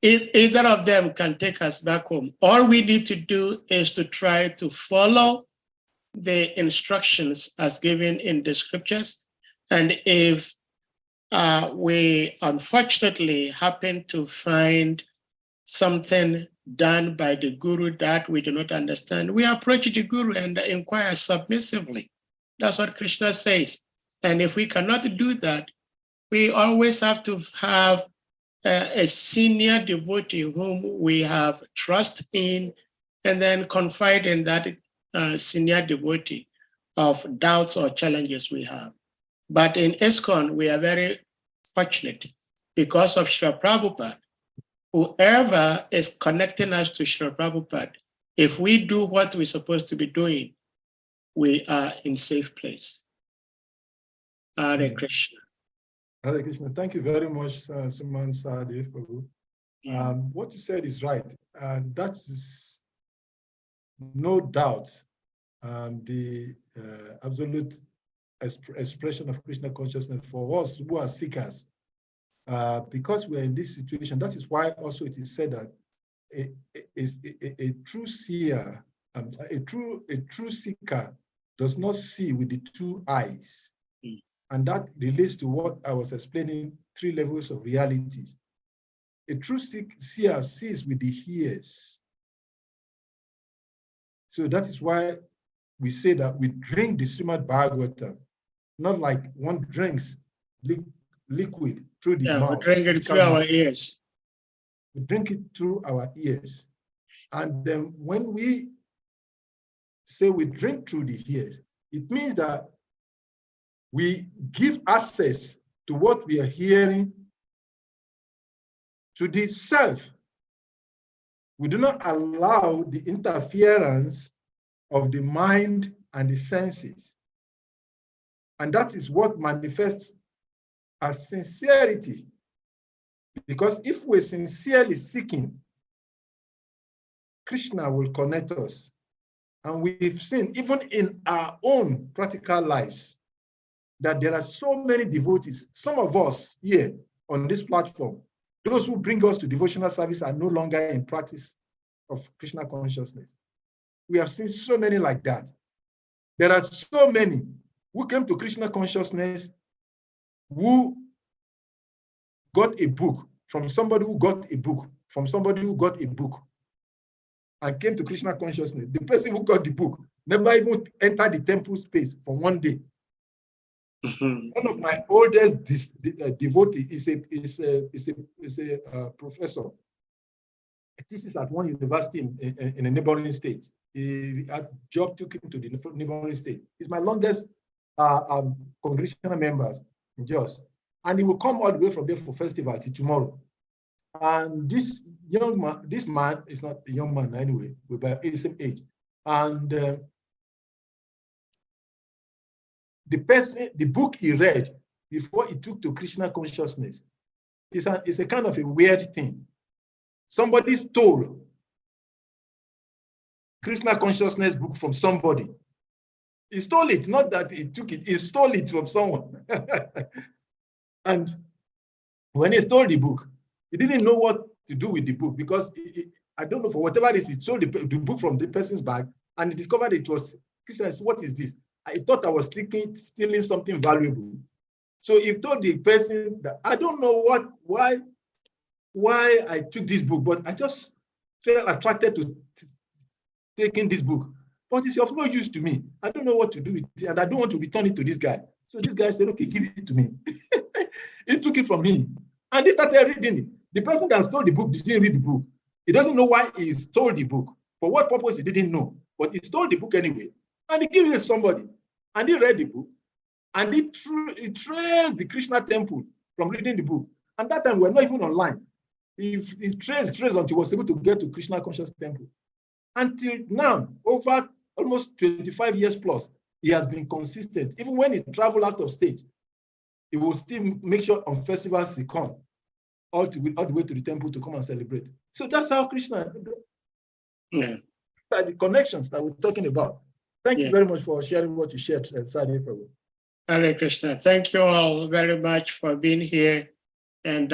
A: Either of them can take us back home. All we need to do is to try to follow the instructions as given in the scriptures. And if we unfortunately happen to find something done by the guru that we do not understand, we approach the guru and inquire submissively. That's what Krishna says. And if we cannot do that, we always have to have a senior devotee whom we have trust in, and then confide in that senior devotee of doubts or challenges we have. But in ISKCON, we are very fortunate because of Srila Prabhupada. Whoever is connecting us to Srila Prabhupada, if we do what we're supposed to be doing, we are in safe place. Hare Krishna.
B: Hare Krishna. Thank you very much, Suman Sahadev, Prabhu. What you said is right. And that is no doubt the absolute expression of Krishna consciousness for us who are seekers. Because we're in this situation, that is why also it is said that a true seer, a true seeker does not see with the 2 eyes. And that relates to what I was explaining, 3 levels of realities. A true seer sees with the ears. So that is why we say that we drink the SRIMAD Bhagavatam, not like one drinks liquid through the mouth.
A: We drink it through our ears.
B: We drink it through our ears. And then when we say we drink through the ears, it means that we give access to what we are hearing to the self. We do not allow the interference of the mind and the senses. And that is what manifests as sincerity. Because if we're sincerely seeking, Krishna will connect us. And we've seen, even in our own practical lives, that there are so many devotees. Some of us here on this platform, those who bring us to devotional service are no longer in practice of Krishna consciousness. We have seen so many like that. There are so many who came to Krishna consciousness who got a book from somebody who got a book from somebody who got a book and came to Krishna consciousness. The person who got the book never even entered the temple space for one day. One of my oldest devotee is a professor. He teaches at one university in a neighboring state. A job took him to the neighboring state. He's my longest congregational members in Jos. And he will come all the way from there for festival till tomorrow. And this young man, this man is not a young man anyway, we're by the same age. And the book he read before he took to Krishna consciousness is a kind of a weird thing. Somebody stole Krishna consciousness book from somebody. He stole it, not that he took it, he stole it from someone. And when he stole the book, he didn't know what to do with the book because I don't know, for whatever reason, he stole the book from the person's bag and he discovered it was Krishna. What is this? I thought I was stealing something valuable. So he told the person that I don't know why I took this book, but I just felt attracted to taking this book. But it's of no use to me. I don't know what to do with it, and I don't want to return it to this guy. So this guy said, okay, give it to me. He took it from him. And they started reading it. The person that stole the book didn't read the book. He doesn't know why he stole the book. For what purpose, he didn't know. But he stole the book anyway. And he gave it to somebody. And he read the book. And he traced the Krishna temple from reading the book. And that time, we were not even online. He traced until he was able to get to Krishna conscious temple. Until now, over almost 25 years plus, he has been consistent. Even when he traveled out of state, he will still make sure on festivals he come all the way to the temple to come and celebrate. So that's how Krishna, the connections that we're talking about. Thank you very much for sharing what you shared, Sadhu Prabhu.
A: Hare Krishna. Thank you all very much for being here. And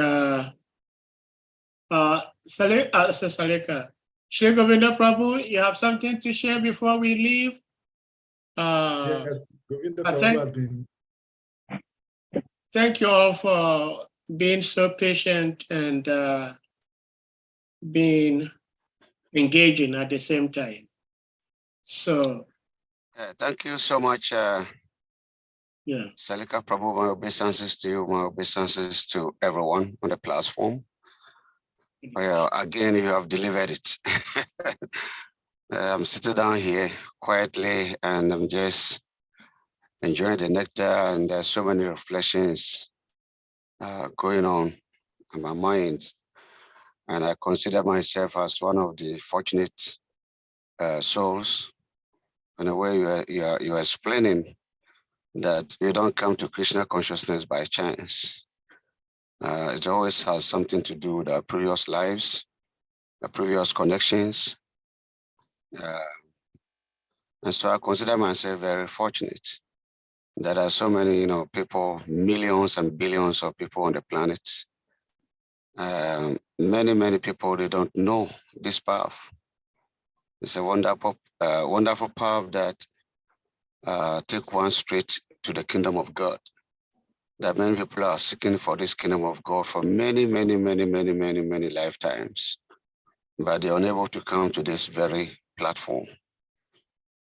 A: Salika, Shri Govinda Prabhu, you have something to share before we leave?
B: Yes, Govinda Prabhu has been.
A: Thank you all for being so patient and being engaging at the same time. So.
F: Thank you so much, Salika Prabhu. My obeisances to you, my obeisances to everyone on the platform. Well, again, you have delivered it. I'm sitting down here quietly and I'm just enjoying the nectar, and there's so many reflections going on in my mind. And I consider myself as one of the fortunate souls. In a way, you are explaining that you don't come to Krishna consciousness by chance. It always has something to do with our previous lives, our previous connections. And so I consider myself very fortunate that there are so many, people, millions and billions of people on the planet. Many people, they don't know this path. It's a wonderful path that take one straight to the kingdom of God. That many people are seeking for this kingdom of God for many lifetimes, but they're unable to come to this very platform.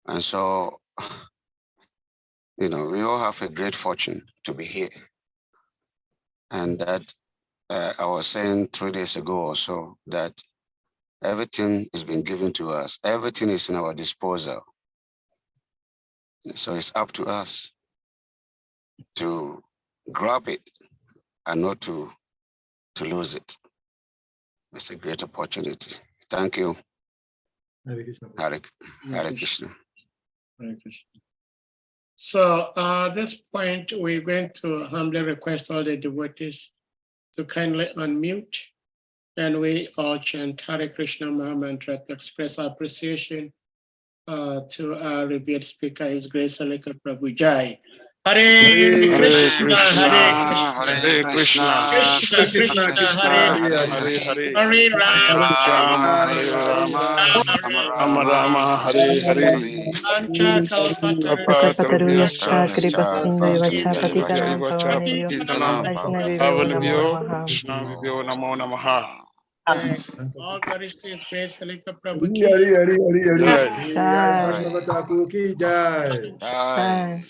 F: And so, we all have a great fortune to be here. And that I was saying 3 days ago or so that everything has been given to us. Everything is in our disposal. So it's up to us to grab it and not to lose it. It's a great opportunity. Thank you.
B: Hare Krishna.
F: Hare Krishna.
A: Hare Krishna. So at this point, we're going to humbly request all the devotees to kindly unmute, and we all chant Hare Krishna Maha Mantra to express our appreciation to our revered speaker, His Grace Salika Prabhu Jai. Hare Krishna, Hare Krishna, Krishna Krishna, Hare Hare Rama,
F: Rama Rama, Hare Hare.
A: Ancha Kalpataru,
F: Namo Namaha.
A: All glories to His Grace Salika Prabhu
E: Hari, Hari, Hari, Hari, Hari.
B: Jai.